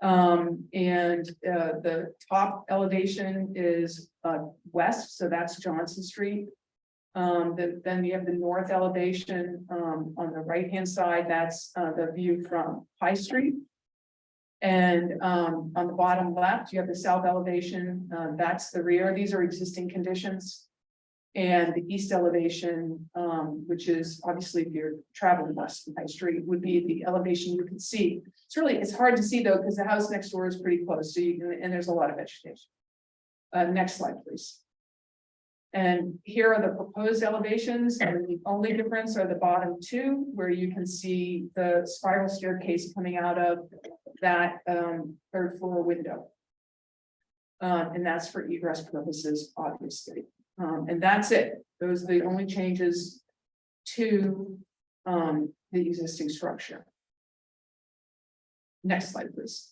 The top elevation is west, so that's Johnson Street. Then we have the north elevation on the right-hand side, that's the view from High Street. And on the bottom left, you have the south elevation, that's the rear. These are existing conditions. And the east elevation, which is obviously if you're traveling west from High Street, would be the elevation you can see. It's hard to see though, because the house next door is pretty close, so you can, and there's a lot of vegetation. Next slide, please. And here are the proposed elevations, and the only difference are the bottom 2, where you can see the spiral staircase coming out of that 3rd floor window. And that's for egress purposes, obviously. And that's it. Those are the only changes to the existing structure. Next slide, please.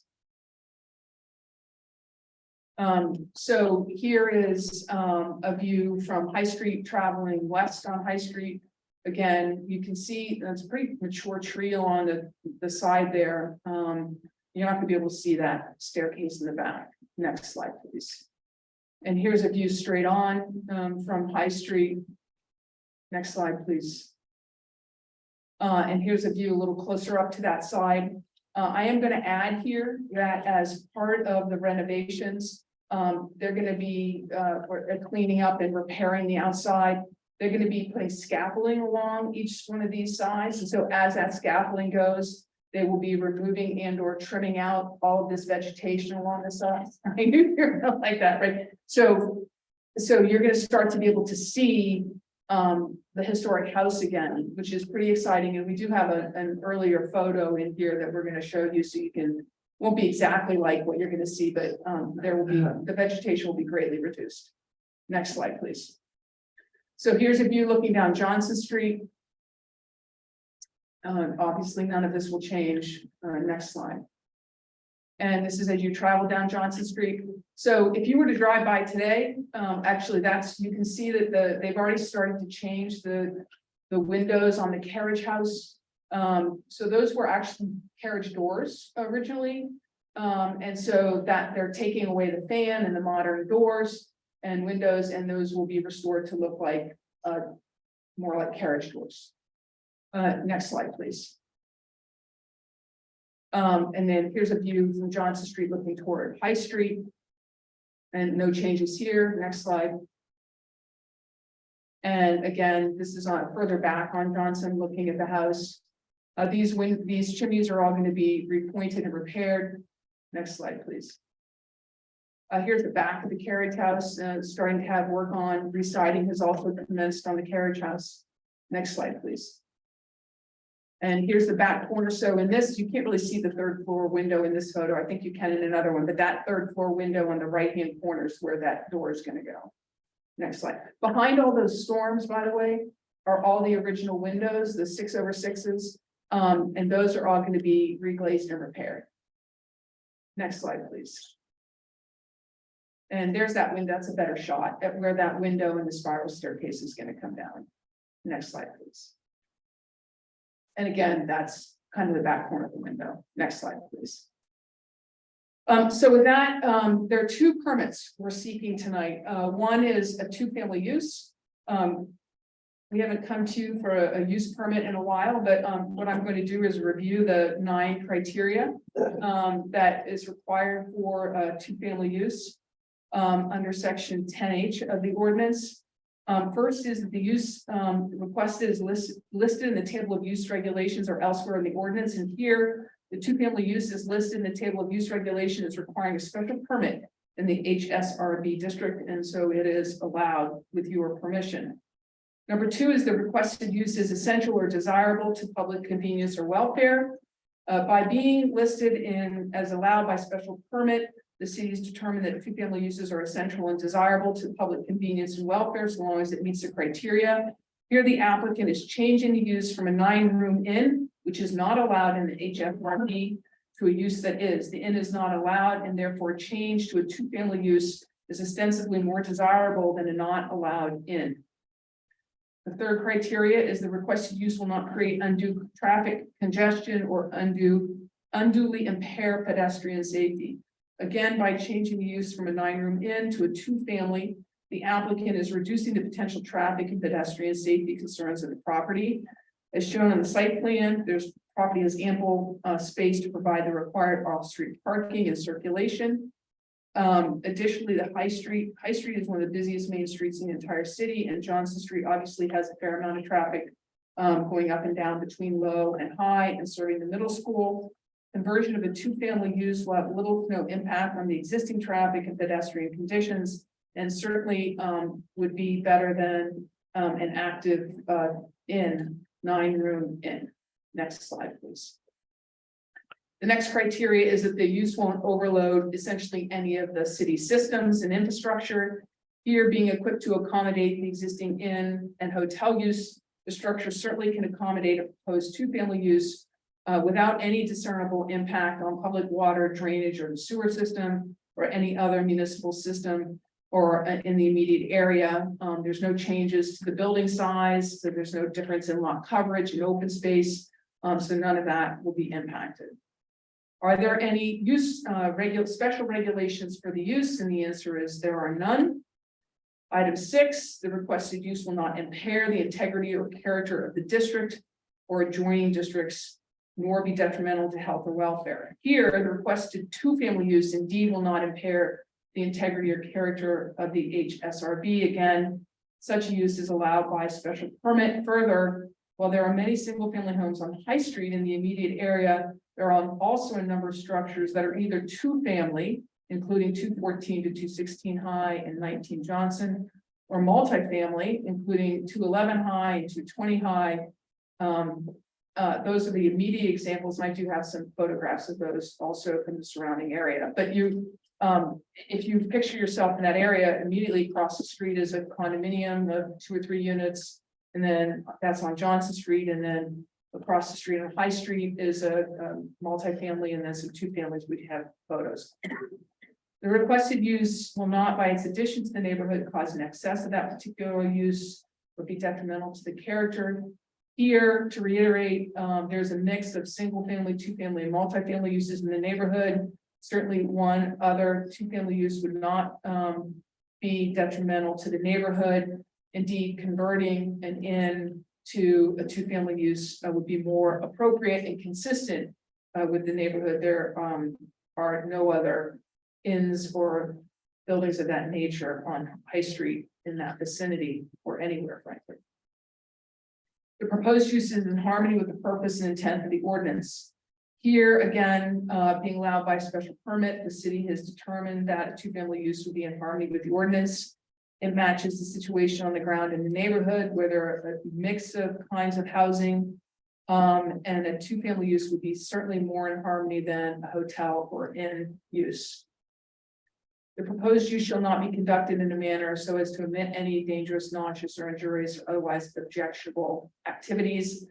So here is a view from High Street traveling west on High Street. Again, you can see it's a pretty mature tree along the side there. You're not gonna be able to see that staircase in the back. Next slide, please. And here's a view straight on from High Street. Next slide, please. And here's a view a little closer up to that side. I am going to add here that as part of the renovations, they're going to be cleaning up and repairing the outside. They're going to be putting scaffolding along each one of these sides. And so as that scaffolding goes, they will be removing and or trimming out all of this vegetation along the sides. I knew you were gonna like that, right? So you're going to start to be able to see the historic house again, which is pretty exciting. And we do have an earlier photo in here that we're going to show you, so you can, won't be exactly like what you're going to see, but there will be, the vegetation will be greatly reduced. Next slide, please. So here's a view looking down Johnson Street. Obviously, none of this will change. Next slide. And this is as you travel down Johnson Street. So if you were to drive by today, actually you can see that they've already started to change the windows on the carriage house. So those were actually carriage doors originally. And so that they're taking away the fan and the modern doors and windows, and those will be restored to look like more like carriage doors. Next slide, please. And then here's a view from Johnson Street looking toward High Street. And no changes here. Next slide. And again, this is on further back on Johnson, looking at the house. These chimneys are all going to be repointed and repaired. Next slide, please. Here's the back of the carriage house, starting to have work on re-siding has also commenced on the carriage house. Next slide, please. And here's the back corner. So in this, you can't really see the 3rd floor window in this photo. I think you can in another one, but that 3rd floor window on the right-hand corner is where that door is going to go. Next slide. Behind all those storms, by the way, are all the original windows, the 6/6s, and those are all going to be reglazed and repaired. Next slide, please. And there's that window. That's a better shot at where that window and the spiral staircase is going to come down. Next slide, please. And again, that's kind of the back corner of the window. Next slide, please. So with that, there are 2 permits we're seeking tonight. One is a 2-family use. We haven't come to you for a use permit in a while, but what I'm going to do is review the 9 criteria that is required for a 2-family use under section 10H of the ordinance. First is that the use requested is listed in the table of use regulations or elsewhere in the ordinance. And here, the 2-family use is listed in the table of use regulation as requiring a special permit in the HSRB district, and so it is allowed with your permission. Number two is the requested use is essential or desirable to public convenience or welfare. By being listed in as allowed by special permit, the city has determined that two-family uses are essential and desirable to public convenience and welfare, so long as it meets the criteria. Here, the applicant is changing the use from a 9-room inn, which is not allowed in the HFRB, to a use that is. The inn is not allowed, and therefore change to a two-family use is ostensibly more desirable than a not allowed inn. The third criteria is the requested use will not create undue traffic congestion or unduly impair pedestrian safety. Again, by changing the use from a 9-room inn to a two-family, the applicant is reducing the potential traffic and pedestrian safety concerns of the property. As shown on the site plan, property has ample space to provide the required off-street parking and circulation. Additionally, the High Street is one of the busiest main streets in the entire city, and Johnson Street obviously has a fair amount of traffic going up and down between Low and High and serving the middle school. Conversion of a two-family use will have little to no impact on the existing traffic and pedestrian conditions, and certainly would be better than an active 9-room inn. Next slide, please. The next criteria is that the use won't overload essentially any of the city systems and infrastructure. Here, being equipped to accommodate the existing inn and hotel use, the structure certainly can accommodate a proposed two-family use without any discernible impact on public water, drainage, or the sewer system, or any other municipal system or in the immediate area. There's no changes to the building size, so there's no difference in lot coverage and open space. So none of that will be impacted. Are there any special regulations for the use? And the answer is there are none. Item 6, the requested use will not impair the integrity or character of the district or adjoining districts, nor be detrimental to health or welfare. Here, the requested two-family use indeed will not impair the integrity or character of the HSRB. Again, such a use is allowed by special permit. Further, while there are many single-family homes on High Street in the immediate area, there are also a number of structures that are either two-family, including 214 to 216 High and 19 Johnson, or multifamily, including 211 High and 220 High. Those are the immediate examples, and I do have some photographs of those also from the surrounding area. But if you picture yourself in that area, immediately across the street is a condominium of 2 or 3 units, and then that's on Johnson Street, and then across the street on High Street is a multifamily, and then some two families. We have photos. The requested use will not, by its addition to the neighborhood, cause an excess of that particular use or be detrimental to the character. Here, to reiterate, there's a mix of single-family, two-family, and multifamily uses in the neighborhood. Certainly, one other two-family use would not be detrimental to the neighborhood. Indeed, converting an inn to a two-family use would be more appropriate and consistent with the neighborhood. There are no other inns or buildings of that nature on High Street in that vicinity or anywhere, frankly. The proposed use is in harmony with the purpose and intent of the ordinance. Here, again, being allowed by special permit, the city has determined that a two-family use would be in harmony with the ordinance. It matches the situation on the ground in the neighborhood where there are a mix of kinds of housing. And a two-family use would be certainly more in harmony than a hotel or inn use. The proposed use shall not be conducted in a manner so as to omit any dangerous, noxious, or injurious or otherwise objectionable activities.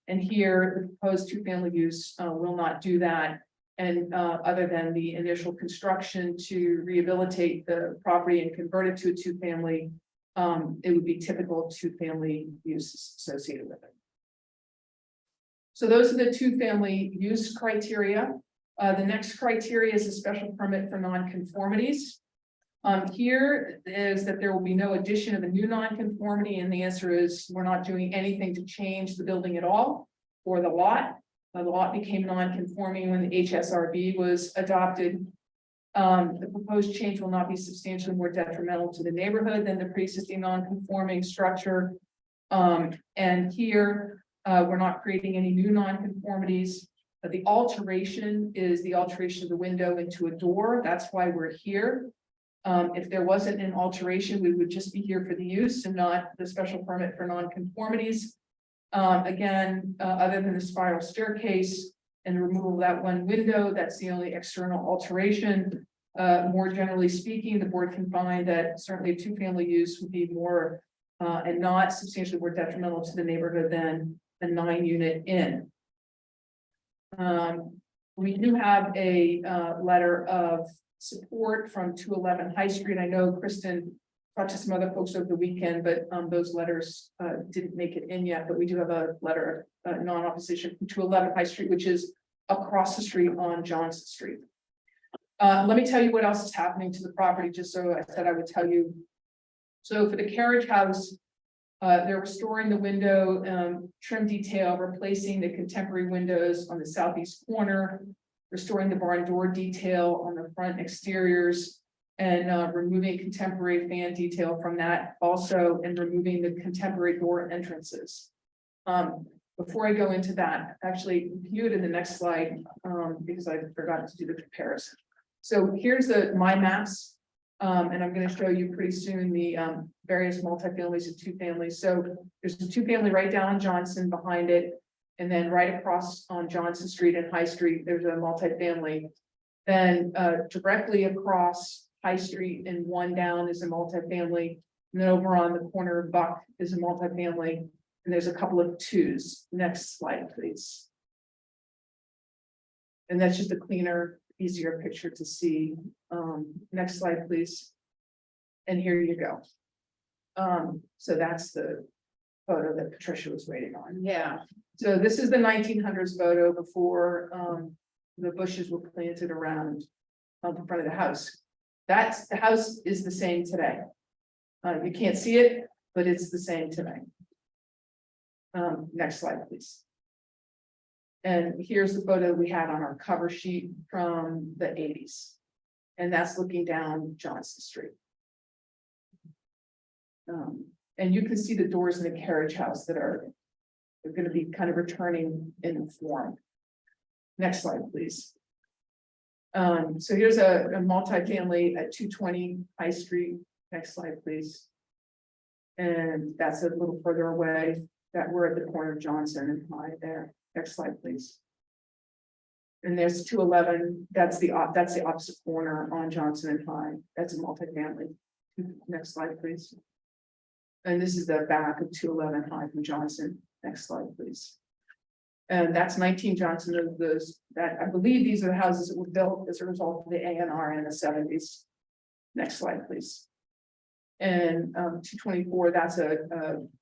And here, the proposed two-family use will not do that. And other than the initial construction to rehabilitate the property and convert it to a two-family, it would be typical two-family use associated with it. So those are the two-family use criteria. The next criteria is a special permit for nonconformities. Here is that there will be no addition of a new nonconformity, and the answer is we're not doing anything to change the building at all or the lot. The lot became non-conforming when the HSRB was adopted. The proposed change will not be substantially more detrimental to the neighborhood than the pre-existing non-conforming structure. And here, we're not creating any new non-conformities. The alteration is the alteration of the window into a door. That's why we're here. If there wasn't an alteration, we would just be here for the use and not the special permit for nonconformities. Again, other than the spiral staircase and the removal of that one window, that's the only external alteration. More generally speaking, the board can find that certainly a two-family use would be more and not substantially more detrimental to the neighborhood than a 9-unit inn. We do have a letter of support from 211 High Street. I know Kristen talked to some other folks over the weekend, but those letters didn't make it in yet. But we do have a letter of non-opposition from 211 High Street, which is across the street on Johnson Street. Let me tell you what else is happening to the property, just so I said I would tell you. So for the carriage house, they're restoring the window trim detail, replacing the contemporary windows on the southeast corner, restoring the barn door detail on the front exteriors, and removing contemporary fan detail from that also, and removing the contemporary door entrances. Before I go into that, actually view it in the next slide, because I forgot to do the comparison. So here's my maps, and I'm going to show you pretty soon the various multifamilies and two families. So there's the two family right down on Johnson behind it, and then right across on Johnson Street and High Street, there's a multifamily. Then directly across High Street and one down is a multifamily. And then over on the corner of Buck is a multifamily, and there's a couple of twos. Next slide, please. And that's just a cleaner, easier picture to see. Next slide, please. And here you go. So that's the photo that Patricia was waiting on. Yeah, So this is the 1900s photo before the bushes were planted around the front of the house. The house is the same today. You can't see it, but it's the same today. Next slide, please. And here's the photo we had on our cover sheet from the 80s. And that's looking down Johnson Street. And you can see the doors in the carriage house that are going to be kind of returning in form. Next slide, please. So here's a multifamily at 220 High Street. Next slide, please. And that's a little further away, that we're at the corner of Johnson and High there. Next slide, please. And there's 211. That's the opposite corner on Johnson and High. That's a multifamily. Next slide, please. And this is the back of 211 High from Johnson. Next slide, please. And that's 19 Johnson. That I believe these are the houses that were built as a result of the A&R in the 70s. Next slide, please. And 224, that's a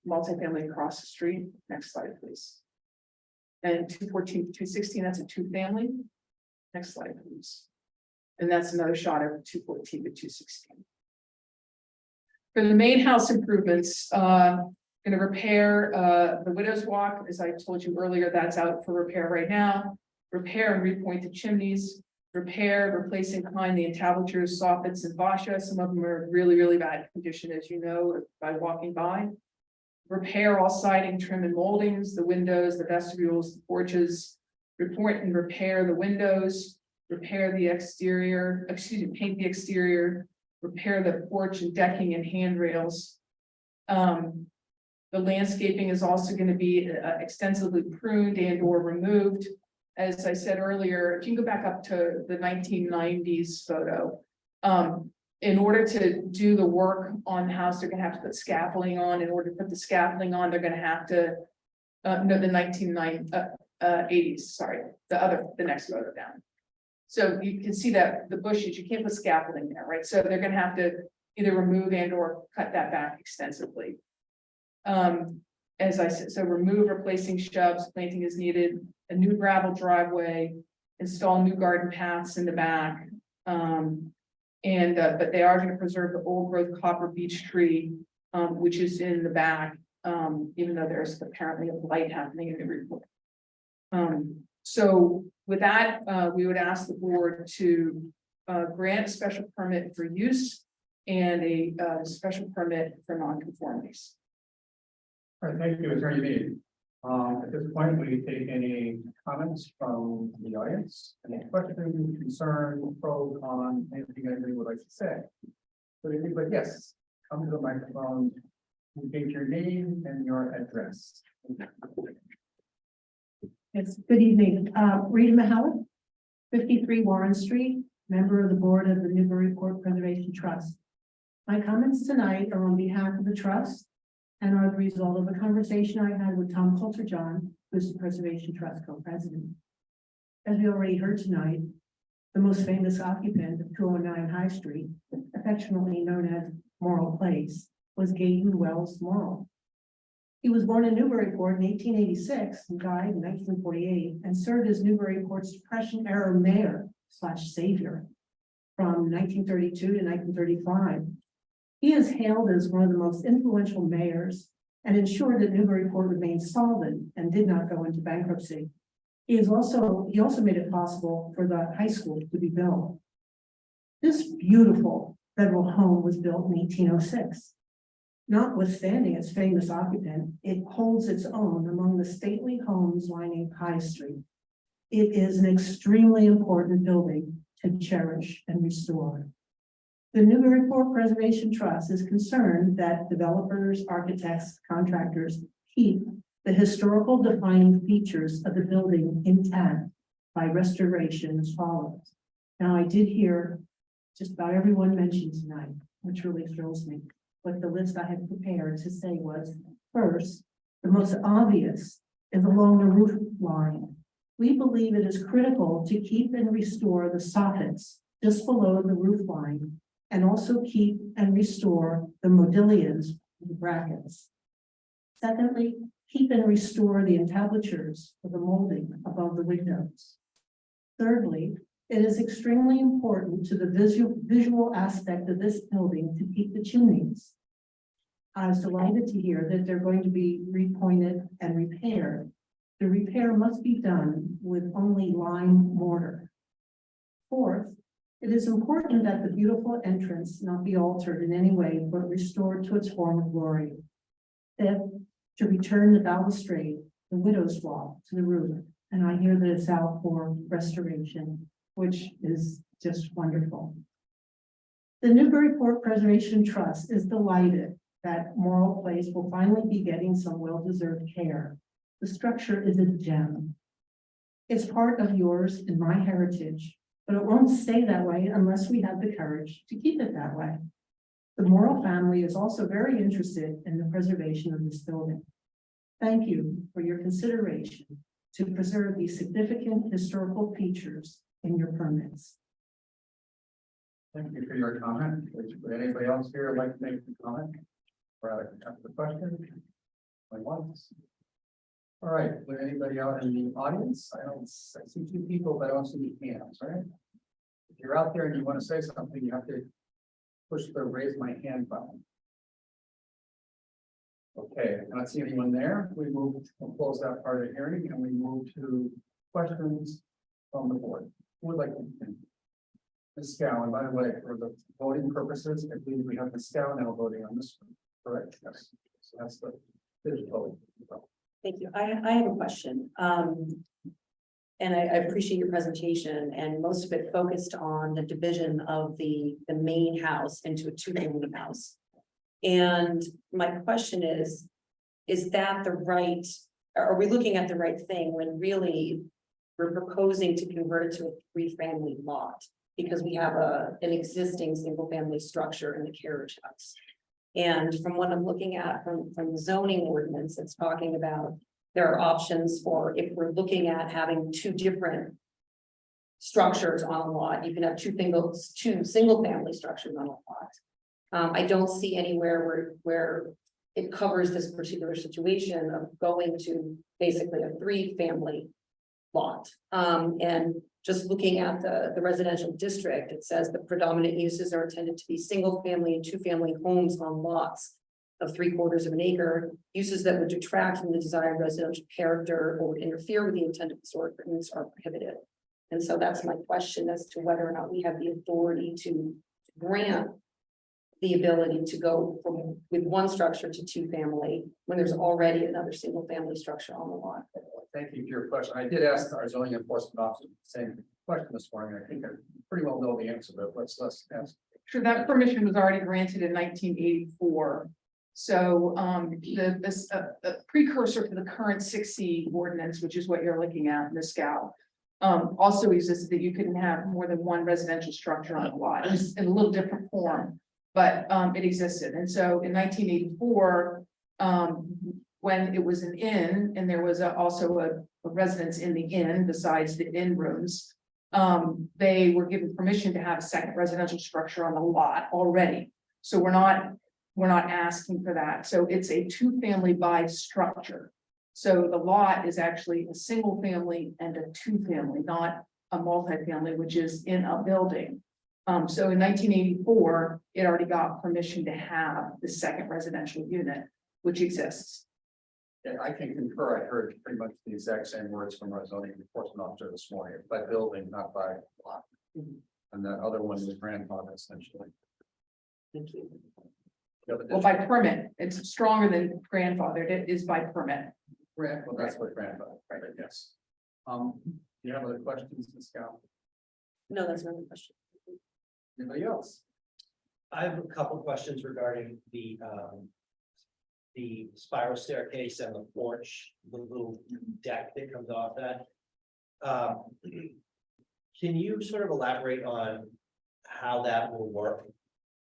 multifamily across the street. Next slide, please. And 214, 216, that's a two family. Next slide, please. And that's another shot of 214 to 216. For the main house improvements, going to repair the widow's walk, as I told you earlier, that's out for repair right now. Repair and repoint the chimneys. Repair, replacing behind the entablatures, soffits, and fascia. Some of them are really, really bad condition, as you know, by walking by. Repair all siding, trim, and moldings, the windows, the vestibules, the porches. Report and repair the windows. Repair the exterior, paint the exterior. Repair the porch and decking and handrails. The landscaping is also going to be extensively pruned and or removed. As I said earlier, if you can go back up to the 1990s photo, in order to do the work on the house, they're going to have to put scaffolding on. In order to put the scaffolding on, they're going to have to, no, the 1980s, sorry, the next photo down. So you can see that the bushes, you can't put scaffolding there, right? So they're going to have to either remove and or cut that back extensively. As I said, so remove replacing shrubs, planting is needed, a new gravel driveway, install new garden paths in the back. But they are going to preserve the old growth copper beech tree, which is in the back, even though there's apparently a blight happening in the report. So with that, we would ask the board to grant a special permit for use and a special permit for nonconformities. All right, thank you, Attorney Mead. At this point, will you take any comments from the audience? Any questions, concern, pros, on anything anybody would like to say? Would anybody, yes, come to the microphone, give your name and your address. Yes, good evening. Rita Mahalan, 53 Warren Street, member of the board of the Newburyport Preservation Trust. My comments tonight are on behalf of the trust and are the result of a conversation I had with Tom Coulter-John, who's the Preservation Trust co-president. As we already heard tonight, the most famous occupant of 209 High Street, affectionately known as Morrill Place, was Gaydon Wells Morrill. He was born in Newburyport in 1886 and died in 1948 and served as Newburyport's Depression-era mayor / savior from 1932 to 1935. He is hailed as one of the most influential mayors and ensured that Newburyport remained solvent and did not go into bankruptcy. He also made it possible for the high school to be built. This beautiful federal home was built in 1806. Notwithstanding its famous occupant, it holds its own among the stately homes lining High Street. It is an extremely important building to cherish and restore. The Newburyport Preservation Trust is concerned that developers, architects, contractors keep the historical defining features of the building intact by restoration as follows. Now, I did hear just about everyone mentioned tonight, which really thrills me. But the list I had prepared to say was, first, the most obvious is along the roof line. We believe it is critical to keep and restore the soffits just below the roof line, and also keep and restore the modillions, the brackets. Secondly, keep and restore the entablatures of the molding above the windows. Thirdly, it is extremely important to the visual aspect of this building to keep the chimneys. I was delighted to hear that they're going to be repointed and repaired. The repair must be done with only lime mortar. Fourth, it is important that the beautiful entrance not be altered in any way, but restored to its former glory. Fifth, to return the balustrade, the widow's wall, to the roof. And I hear that it's out for restoration, which is just wonderful. The Newburyport Preservation Trust is delighted that Morrill Place will finally be getting some well-deserved care. The structure is a gem. It's part of yours and my heritage, but it won't stay that way unless we have the courage to keep it that way. The Morrill family is also very interested in the preservation of this building. Thank you for your consideration to preserve these significant historical features in your permits. Thank you for your comment. Would anybody else here like to make a comment? Or ask the question? Like once. All right, would anybody out in the audience? I see two people, but I don't see any hands, right? If you're out there and you want to say something, you have to push the raise my hand button. Okay, I don't see anyone there. We'll close that part of the hearing and we move to questions from the board. Who would like to begin? Ms. Scowen, by the way, for the voting purposes, I believe we have Ms. Scowen now voting on this one, correct? Yes. So that's the digital. Thank you. I have a question. And I appreciate your presentation, and most of it focused on the division of the main house into a two-family house. And my question is that the right, are we looking at the right thing when really we're proposing to convert it to a three-family lot? Because we have an existing single-family structure in the carriage house. And from what I'm looking at from the zoning ordinance, it's talking about there are options for if we're looking at having two different structures on a lot. You can have two single family structures on a lot. I don't see anywhere where it covers this particular situation of going to basically a three-family lot. And just looking at the residential district, it says the predominant uses are intended to be single-family and two-family homes on lots of 3/4 of an acre. Uses that would detract from the desired residential character or interfere with the intent of this ordinance are prohibited. And so that's my question as to whether or not we have the authority to grant the ability to go with one structure to two-family when there's already another single-family structure on the lot. Thank you for your question. I did ask our zoning enforcement officer the same question this morning. I think I pretty well know the answer, but let's ask Sure, that permission was already granted in 1984. So, the precursor to the current 6C ordinance, which is what you're looking at, Ms. Gal, also existed that you couldn't have more than one residential structure on a lot. It's in a little different form, but, it existed. And so in 1984, when it was an inn, and there was also a residence in the inn besides the inn rooms, they were given permission to have a second residential structure on the lot already. So we're not asking for that. So it's a two-family by structure. So the lot is actually a single family and a two-family, not a multifamily, which is in a building. So in 1984, it already got permission to have the second residential unit, which exists. Yeah, I can concur. I heard pretty much the exact same words from our zoning enforcement officer this morning, by building, not by lot. And that other one was grandfather essentially. Thank you. The other Well, by permit, it's stronger than grandfathered. It is by permit. well, that's what grandfather, right, yes. Do you have other questions, Ms. Gal? No, that's not the question. Anybody else? I have a couple questions regarding the spiral staircase and the porch, the little deck that comes off that. Can you sort of elaborate on how that will work?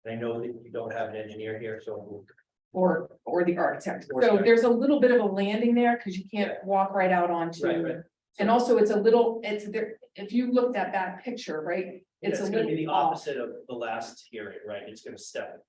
I know that you don't have an engineer here, so. Or the architect. So there's a little bit of a landing there because you can't walk right out onto. Right. And also it's there, if you looked at that picture, right? It's a It's gonna be the little off. opposite of the last hearing, right? It's gonna step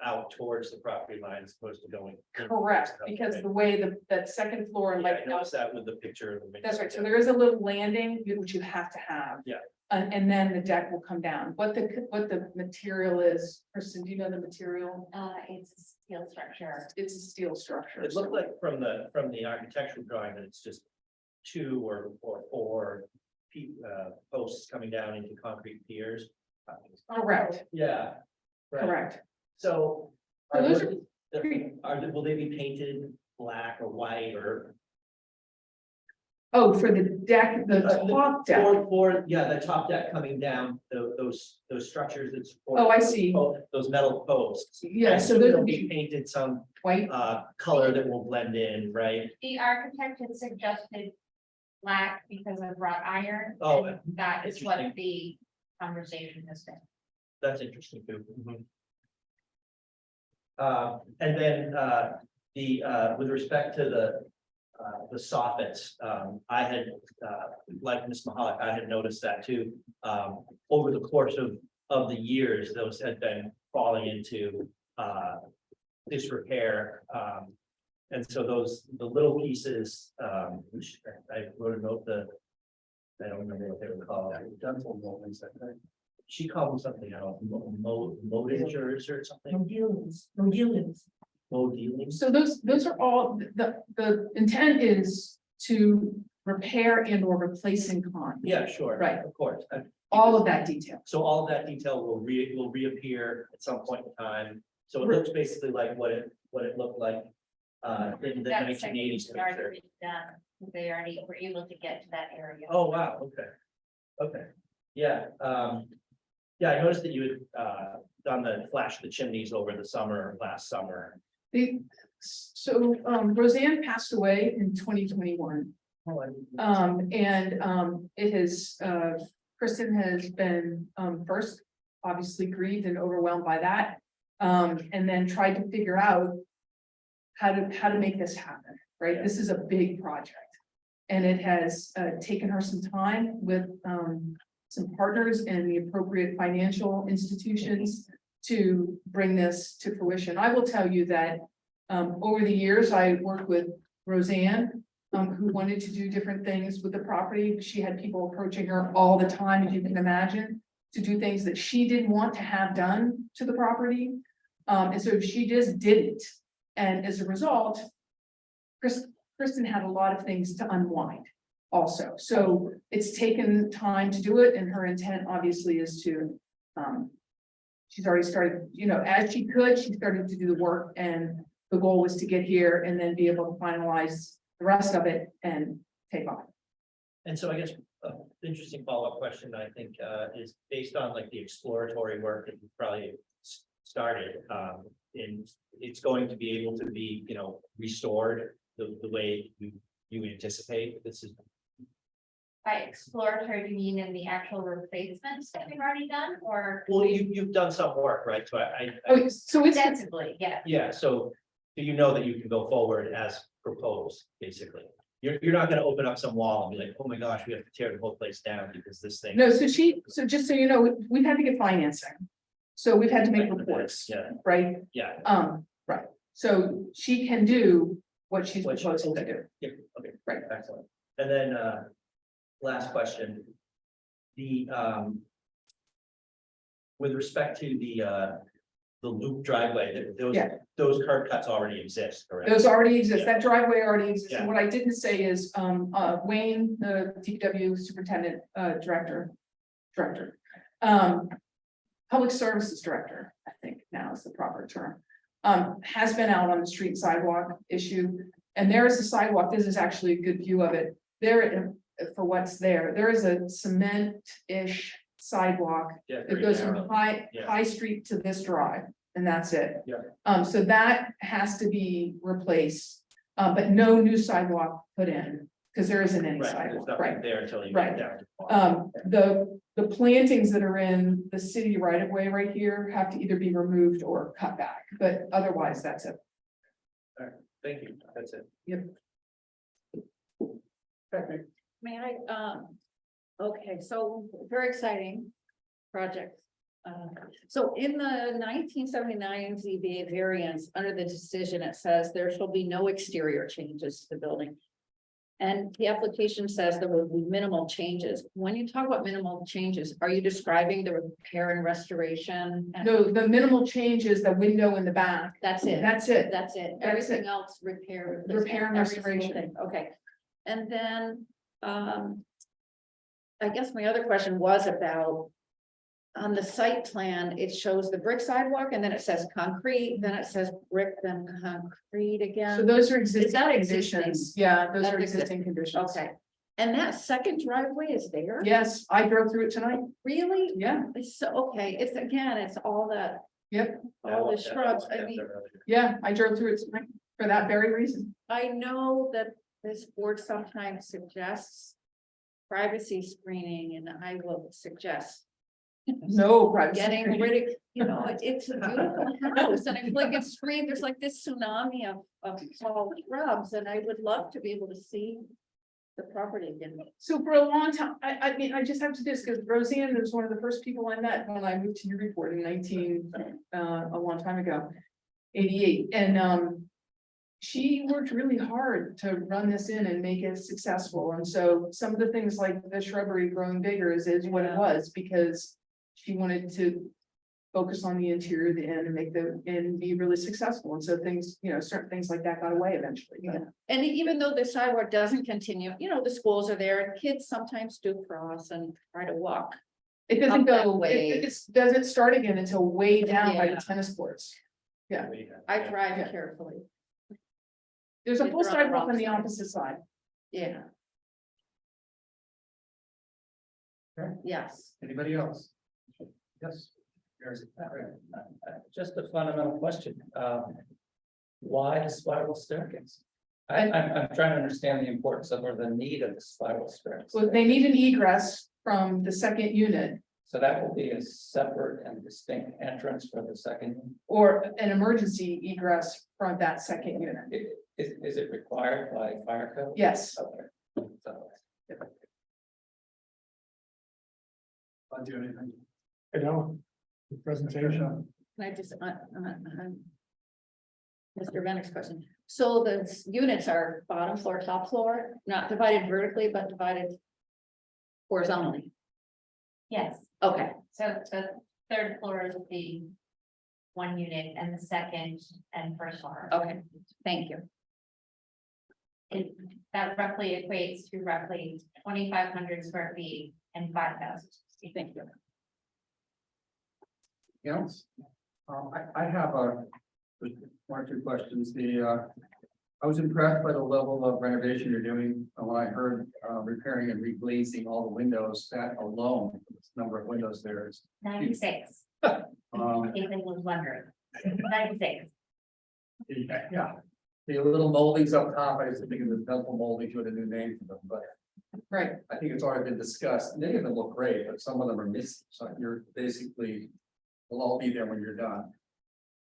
out towards the property line as opposed to going. Correct, because the way that second floor and Yeah, like. I noticed that with the picture. That's right, so there is a little landing, which you have to have. Yeah. And then the deck will come down. What the material is, Kristen, do you know the material? It's a steel structure. It's a steel structure. It looked like from the architectural drawing that it's just two or four posts coming down into concrete piers. Correct, Yeah. Right. correct. So. So those Will they be painted black or white or? Oh, for the deck, the top deck. The top deck coming down, those structures that support. Oh, I see. Those metal posts. Yeah, so those those will will be be painted some white. color that will blend in, right? The architect had suggested black because of wrought iron. Oh, and that is what interesting. the conversation has been. That's interesting too. And then with respect to the soffits, I had, like Ms. Mahalik, I had noticed that too. Over the course of the years, those had been falling into disrepair. And so the little pieces, which I wrote a note, I don't remember what they were called. Dental moldings, I think. She called them something else, modingers or something. Modilings. So those are all, the intent is to repair and or replace in kind. Yeah, sure. Right. Of course. All of that detail. So all of that detail will reappear at some point in time. So it looks basically like what it looked like in the That 1980s. section picture. already done. They already were able to get to that area. Oh, wow, okay. Okay, yeah, yeah, I noticed that you had done the flash of the chimneys over the summer, last summer. So Roseanne passed away in 2021. It has, Kristen has been first obviously grieved and overwhelmed by that. And then tried to figure out how to make this happen, right? This is a big project. And it has taken her some time with some partners and the appropriate financial institutions to bring this to fruition. I will tell you that over the years, I worked with Roseanne, who wanted to do different things with the property. She had people approaching her all the time, as you can imagine, to do things that she didn't want to have done to the property. And so she just didn't. And as a result, Kristen had a lot of things to unwind also. So it's taken time to do it, and her intent obviously is to, she's already started, as she could, she started to do the work, and the goal was to get here and then be able to finalize the rest of it and take off. And so I guess Interesting follow-up question, I think, is based on like the exploratory work that you probably started. And it's going to be able to be, restored the way you anticipate. This is, By exploratory, do you mean in the actual replacements that we've already done, or well, you've done some work, right? So I Oh, so it's, extensively? Yeah. yeah, so do you know that you can go forward as proposed, basically? You're not gonna open up some wall and be like, oh my gosh, we have to tear the whole place down because this thing. no, so just so you know, we've had to get financing. So we've had to make reports, Yeah, right? yeah. Right. So she can do what she's What she- proposing to do. Yeah, okay, Right. excellent. And then, last question. With respect to the loop driveway, Yeah. those curb cuts already exist, correct? Those already exist. Yeah. That driveway already exists. And Yeah. what I didn't say is, Wayne, the DPW superintendent, director. Public services director, I think now is the proper term. Has been out on the street sidewalk issue. And there is a sidewalk. This is actually a good view of it. There, for what's there, there is a cement-ish sidewalk Yeah, it very goes from narrow. Yeah. High Street to this drive, and that's it. Yeah. So that has to be replaced, but no new sidewalk put in, because there isn't any Right, there's sidewalk, nothing right? there until you Right. get down to. the farm. The plantings that are in the city right of way right here have to either be removed or cut back, but otherwise, that's it. Thank you, that's it. May I, okay, so very exciting project. So in the 1979 ZBA variance, under the decision, it says there shall be no exterior changes to the building. And the application says there will be minimal changes. When you talk about minimal changes, are you describing the repair and restoration? No, the minimal change is the window in the back. That's it. That's it. That's it. That's Everything it. else, repair. Repair and every single restoration. thing. Okay. And then, I guess my other question was about. On the site plan, it shows the brick sidewalk and then it says concrete, then it says brick, then concrete again. So those are existing that existing? conditions. Yeah, those That's are existing existing. conditions. Okay. And that second driveway is there? Yes, I drove through it tonight. Really? Yeah, It's so, okay, it's again, it's all that, yep, all the shrubs. I mean, yeah, I drove through it tonight for that very reason. I know that this board sometimes suggests privacy screening, and I will suggest No, privacy. getting rid of, it's a beautiful house, and I feel like it's screened, there's like this tsunami of tall shrubs, and I would love to be able to see the property again. So for a long time, I mean, I just have to do this because Roseanne was one of the first people I met when I moved to Newburyport in a long time ago, 88, and she worked really hard to run this in and make it successful. And so some of the things like the shrubbery growing bigger is what it was, because she wanted to focus on the interior of the inn and make the inn be really successful. And so things, certain things like that got away eventually. But And even though the sidewalk doesn't continue, the schools are there, and kids sometimes do cross and try to walk. it doesn't Up that go, way. it doesn't start again until way down by Yeah. the tennis courts. I drive Yeah. carefully, There's a If full they're on the sidewalk wrong on the side. opposite side. yeah. Okay. Yes. Anybody else? Yes. Just a fundamental question. Why the spiral staircase? I'm trying to understand the importance of or the need of the spiral staircase. So they need an egress from the second unit So that will be a separate and distinct entrance for the second. or an emergency egress from that second unit. Is it required by fire code? Yes. Okay. So, I'll do anything. The presentation. Can I just, Mr. Bennett's question. So the units are bottom floor, top floor, not divided vertically, but divided horizontally. Yes, Okay, so the third floor is the one unit and the second and first floor. okay, thank you. That roughly equates to roughly 2,500 square feet and 5,000. Thank you. Else? I have one or two questions. I was impressed by the level of renovation you're doing. When I heard repairing and reglazing all the windows, that alone, this number of windows there is. 96, Um, if anyone was wondering. 96. yeah, the little moldings up top, I was thinking of the dental moldings with a new name for them, but Right, I think it's already been discussed. Many of them look great, but some of them are missing. So you're basically, will all be there when you're done.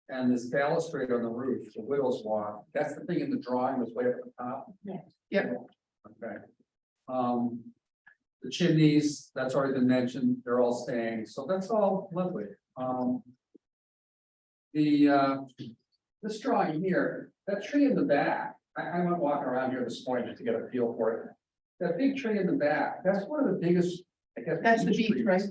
And this balustrade on the roof, the widow's walk, that's the thing in the drawing that's way up at the top. Yeah. Yep. Okay. The chimneys, that's already been mentioned, they're all staying, so that's all lovely. This drawing here, that tree in the back, I went walking around here this morning just to get a feel for it. That big tree in the back, that's one of the biggest, I guess. that's the beach, trees right?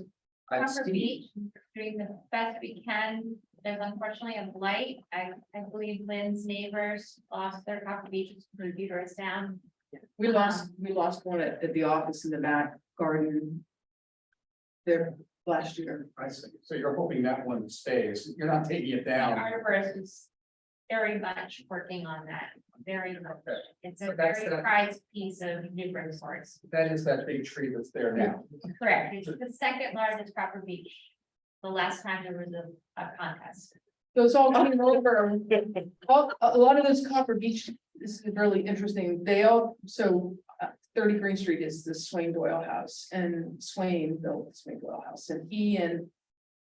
I've Copper seen. Beach, doing the best we can. There's unfortunately a blight. I believe Lynn's neighbors lost their Copper Beach computers down. We lost one at the office in the back garden. There last year. I see, so you're hoping that one stays, you're not taking it The down. arborist is very much working on that, very much. Okay. It's So a that's very that- prized piece of Newburyport. That is that big tree that's there now. Correct, it's the second largest Copper Beach. The last time there was a contest. Those all came over, a lot of those Copper Beach, this is really interesting, they all, so 30 Green Street is the Swain Doyle house, and Swain built the Swain Doyle house, and he and a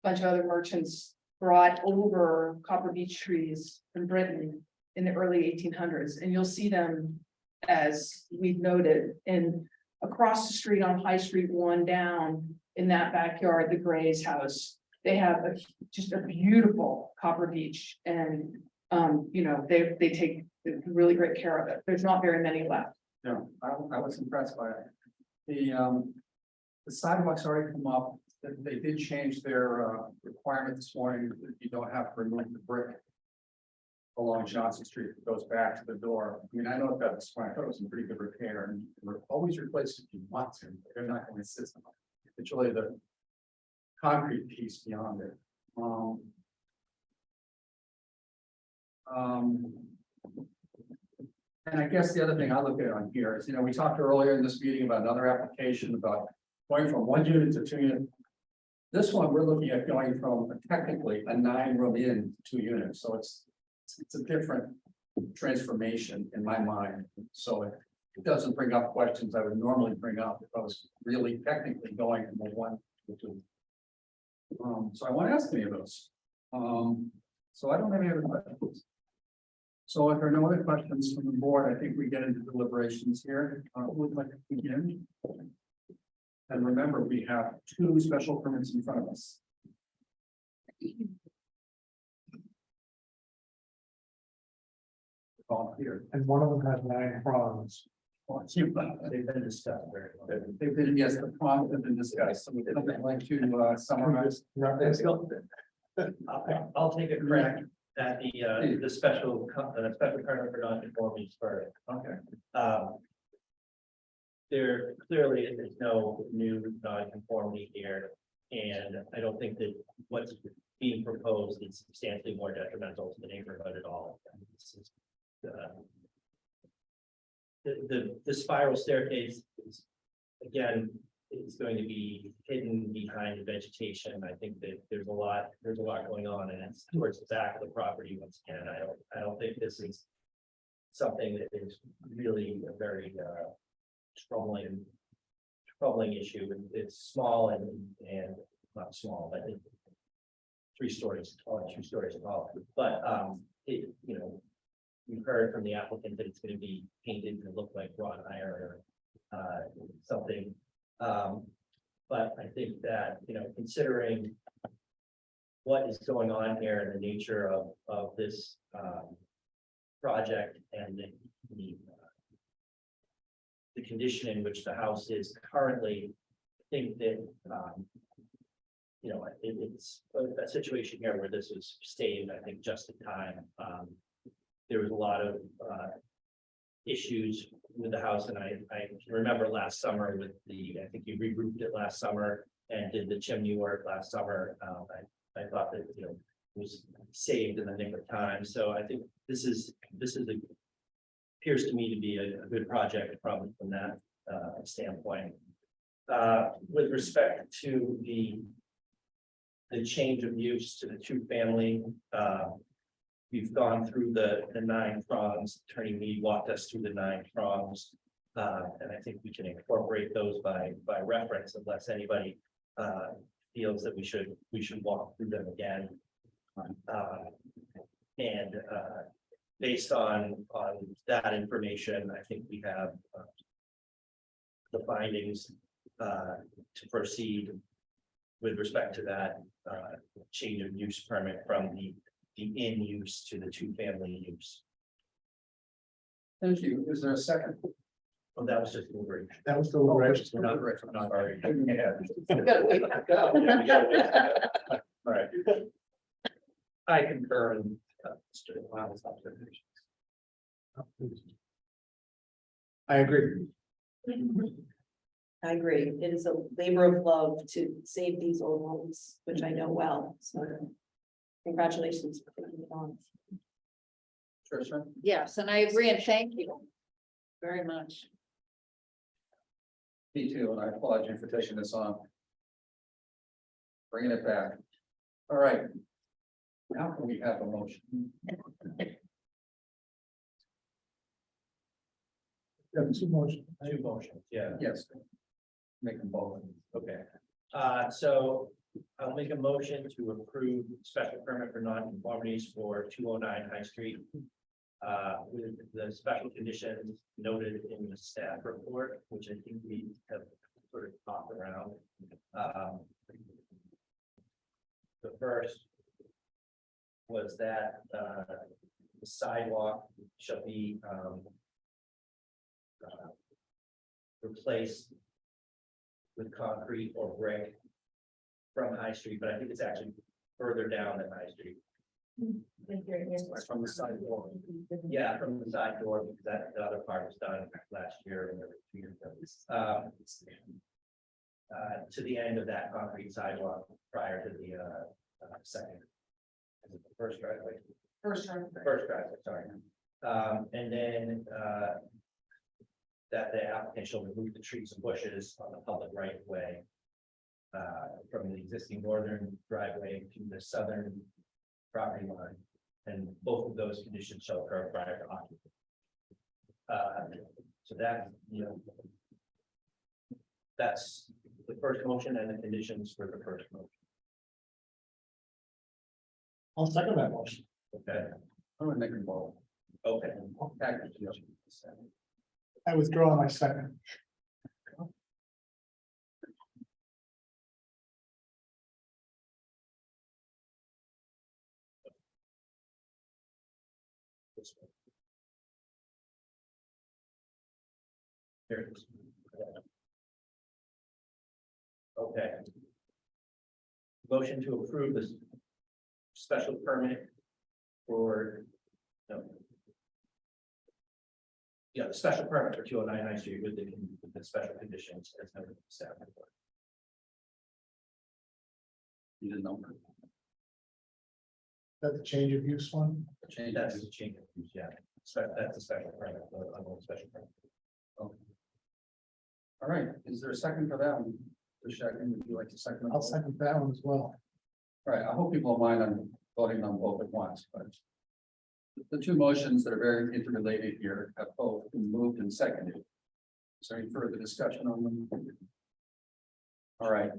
bunch of other merchants brought over Copper Beech trees from Britain in the early 1800s, and you'll see them, as we've noted, and across the street on High Street, one down in that backyard, the Gray's house. They have just a beautiful Copper Beech, and you know, they take really great care of it. There's not very many left. No, I was impressed by it. The sidewalks already come up, they did change their requirement this morning, that you don't have to remove the brick. Along Johnson Street, it goes back to the door. I mean, I know that's fine, I thought it was in pretty good repair, and always replace it if you want to, but they're not going to insist on it. It's really the concrete piece beyond it. And I guess the other thing I look at on here is, you know, we talked earlier in this meeting about another application about going from 1 unit to 2 unit. This one, we're looking at going from technically a 9-room in to 2 units, so it's a different transformation in my mind. So it doesn't bring up questions I would normally bring up if I was really technically going from 1 to 2. So I won't ask any of those. So I don't have any other questions. So if there are no other questions from the board, I think we get into deliberations here. Who would like to begin? And remember, we have 2 special permits in front of us. All here. And one of them has 9 prongs. They've been discussed very well. They've been, yes, the prongs have been discussed, so we would like to summarize. I'll take a crack at the special permit for non-conforming first. Okay. There clearly is no new non-conformity here, and I don't think that what's being proposed is substantially more detrimental to the neighborhood at all. This is, the spiral staircase is, again, is going to be hidden behind the vegetation. I think that there's a lot going on, and it's towards the back of the property once again. I don't think this is something that is really a very troubling issue. It's small and not small, but 3 stories tall, 2 stories tall. But it, you know, we've heard from the applicant that it's going to be painted to look like wrought iron or something. But I think that, you know, considering what is going on here and the nature of this project and the condition in which the house is currently, I think that you know, it's a situation here where this was stayed, I think, just in time. There was a lot of issues with the house, and I can remember last summer with I think you re-roofed it last summer and did the chimney work last summer. I thought that, you know, it was saved in the nick of time. So I think this is a appears to me to be a good project probably from that standpoint. With respect to the change of use to the two-family, we've gone through the 9 prongs. Attorney Mead walked us through the 9 prongs. And I think we can incorporate those by reference unless anybody feels that we should walk through them again. And based on that information, I think we have the findings to proceed with respect to that change of use permit from the in use to the two-family use. Thank you. Is there a second? Well, that was just deliberate. That was the right. We're not, not already. All right. I concur in Mr. Lyle's observations. I agree. I agree. It is a labor of love to save these old homes, which I know well. So congratulations for putting it on. Tricia? Yes, and I agree, and thank you very much. Me too, and I applaud you for taking this on. Bringing it back. All right. Now can we have a motion? Yeah, two motions. Two motions, yeah. Yes. Make them both. Okay, so I'll make a motion to approve special permit for non-conformities for 209 High Street. With the special conditions noted in the staff report, which I think we have sort of talked around. The first was that the sidewalk shall be replaced with concrete or brick from High Street, but I think it's actually further down than High Street. From the sidewalk. Yeah, from the side door, because that the other part was done last year and there were 2 years ago. To the end of that concrete sidewalk prior to the second. Is it the first driveway? First driveway, sorry. And then that the applicant shall remove the trees and bushes on the public right of way. From the existing northern driveway to the southern property line, and both of those conditions shall occur prior to occupancy. So that, that's the first motion and the conditions for the first motion. I'll second that motion. Okay, I'm gonna make them both. okay, Package. I withdraw my second. here it is. Okay. Motion to approve this special permit for, no. Yeah, the special permit for 209 High Street with the special conditions as noted in the staff report. You didn't know. That the change of use one? Change. That's the change of use, yeah. That's a special permit, a special permit. Okay. All right, is there a second for that one? Would you like to second? I'll second that one as well. All right, I hope people don't mind on voting on both at once, but the two motions that are very interrelated here have both been moved and seconded. Is there any further discussion on them? All right.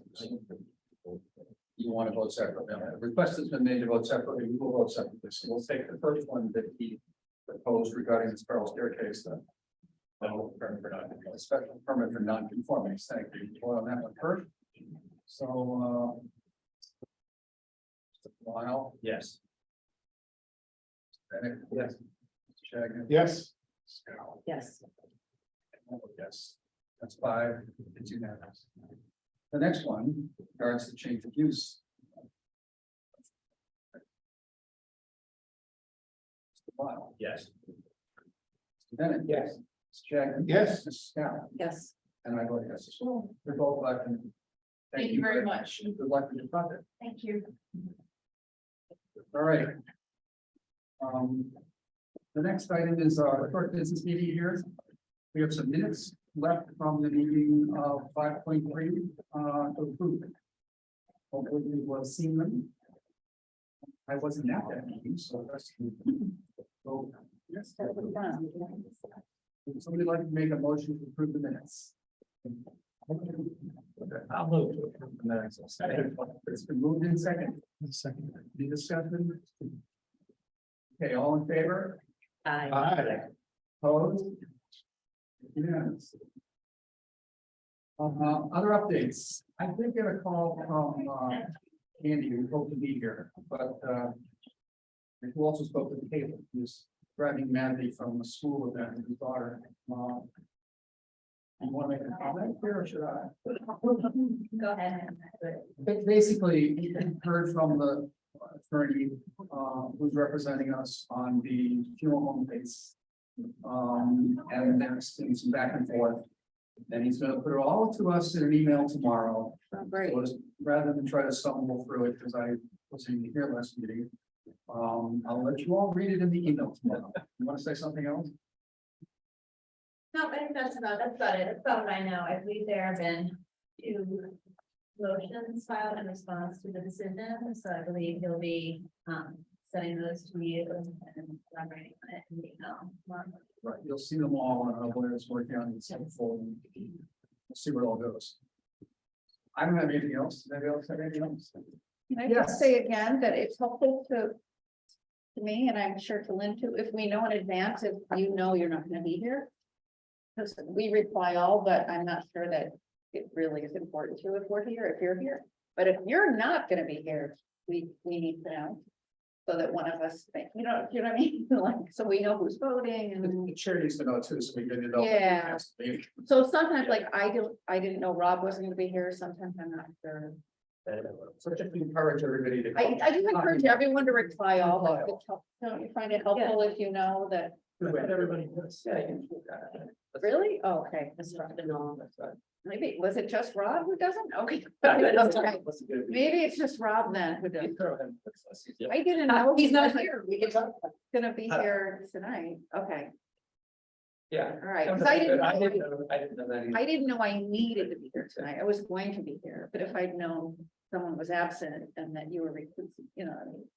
You want to vote separately? The request has been made to vote separately. We will vote separately. So we'll take the first one that he proposed regarding the spiral staircase. Then. Special permit for non-conformities. Thank you. Vote on that one first. So, Lyle. Yes. Bennett. Yes. Shagnon. Yes. Yes. Yes. That's 5. It's unanimous. The next one regards the change of use. Lyle. Yes. Bennett. Yes. Shagnon. Yes. Scott. Yes. And I vote yes as well. We're both elected. Thank you very much. Good luck with your project. Thank you. All right. The next item is our short business meeting here. We have some minutes left from the meeting of 5.3 to approve. Hopefully you will have seen them. I wasn't at that meeting, so that's. So, yes. Would somebody like to make a motion to approve the minutes? I'll move to approve the minutes. It's been moved in second. Any discussion? Okay, all in favor? Aye. Opposed? Unanimous. Other updates. I did get a call from Andy, who hoped to be here, but who also spoke with Caleb, who's driving madly from the school event with his daughter. You want to make a comment here, or should I? Go ahead. But basically, he heard from the attorney who's representing us on the funeral home case. And there's been some back and forth. And he's gonna put it all to us in an email tomorrow. Great. So rather than try to stumble through it, because I wasn't here last meeting. I'll let you all read it in the email tomorrow. You want to say something else? No, I think that's about it. That's about what I know. I believe there have been 2 motions filed in response to the decision, so I believe he'll be sending those to you and elaborating on it in the email. Right, you'll see them all on our lawyers working on this. We'll see where it all goes. I don't have anything else. Does anybody else have anything else? Can I Yes. just say again that it's helpful to me, and I'm sure to Lynn too, if we know in advance, if you know you're not gonna be here. Because we reply all, but I'm not sure that it really is important to if we're here, if you're here. But if you're not gonna be here, we need to know. So that one of us, you know what I mean? Like, so we know who's voting and. The chair needs to know too, so we get it all. Yeah. So sometimes like I didn't know Rob wasn't gonna be here. Sometimes I'm not sure. So just encourage everybody to. I do encourage everyone to reply all, but don't you find it helpful if you know that? Everybody does. Yeah, you can do that. Really? Oh, okay. That's right. Maybe, was it just Rob who doesn't? Okay. Maybe it's just Rob then who doesn't. I didn't know. He's not here. We can talk. Gonna be here tonight. Okay, Yeah. all right. 'Cause I didn't I know. didn't know that. I didn't know I needed to be here tonight. I was going to be here, but if I'd known someone was absent and that you were, you know, what I mean.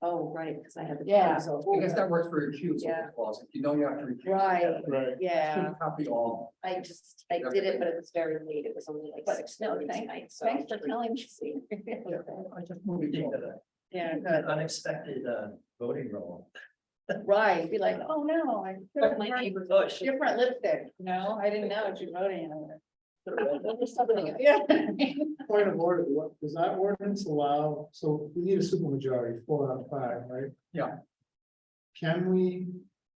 Oh, right, because I had the. Yeah. I guess that works for your recusal Yeah. clause. If you know you have to recuse. Right. Right. Yeah, Copy all. I did it, but it was very late. It was only like but 6:30 no, tonight, so. thanks for telling me. I just moving forward. Yeah, good. Unexpected voting roll. Right, be like, oh no, I. My neighbor Bush. Different lipstick, no, I didn't know what you're voting on. Yeah. Point of order, what, does that ordinance allow, so we need a supermajority, 4 out of 5, right? Yeah. Can we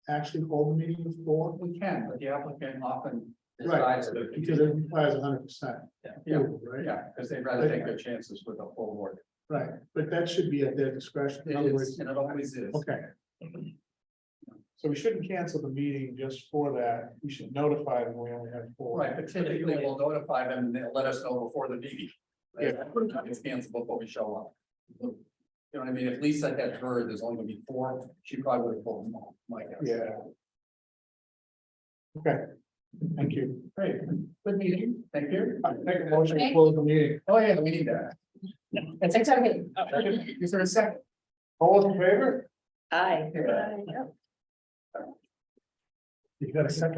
actually hold the meeting with 4? We can, but the applicant often Right, decides that. because it requires 100%. Yeah. Right, Yeah, because they'd rather take their chances with a full board. right, but that should be at their discretion. In other It words, is, and it always is. okay. So we shouldn't cancel the meeting just for that, we should notify them we only have 4. Right, but typically we'll notify them and they'll let us know before the meeting. Yeah. It's canceled before we show up. You know what I mean? If Lisa had heard there's only gonna be 4, she probably would have told them all, my guess. Yeah. Okay, thank you. Great, good meeting, thank you. Make a motion to close the meeting. Oh, yeah, we need that. It's exactly. Is there a second? All in favor? Aye. You got a second.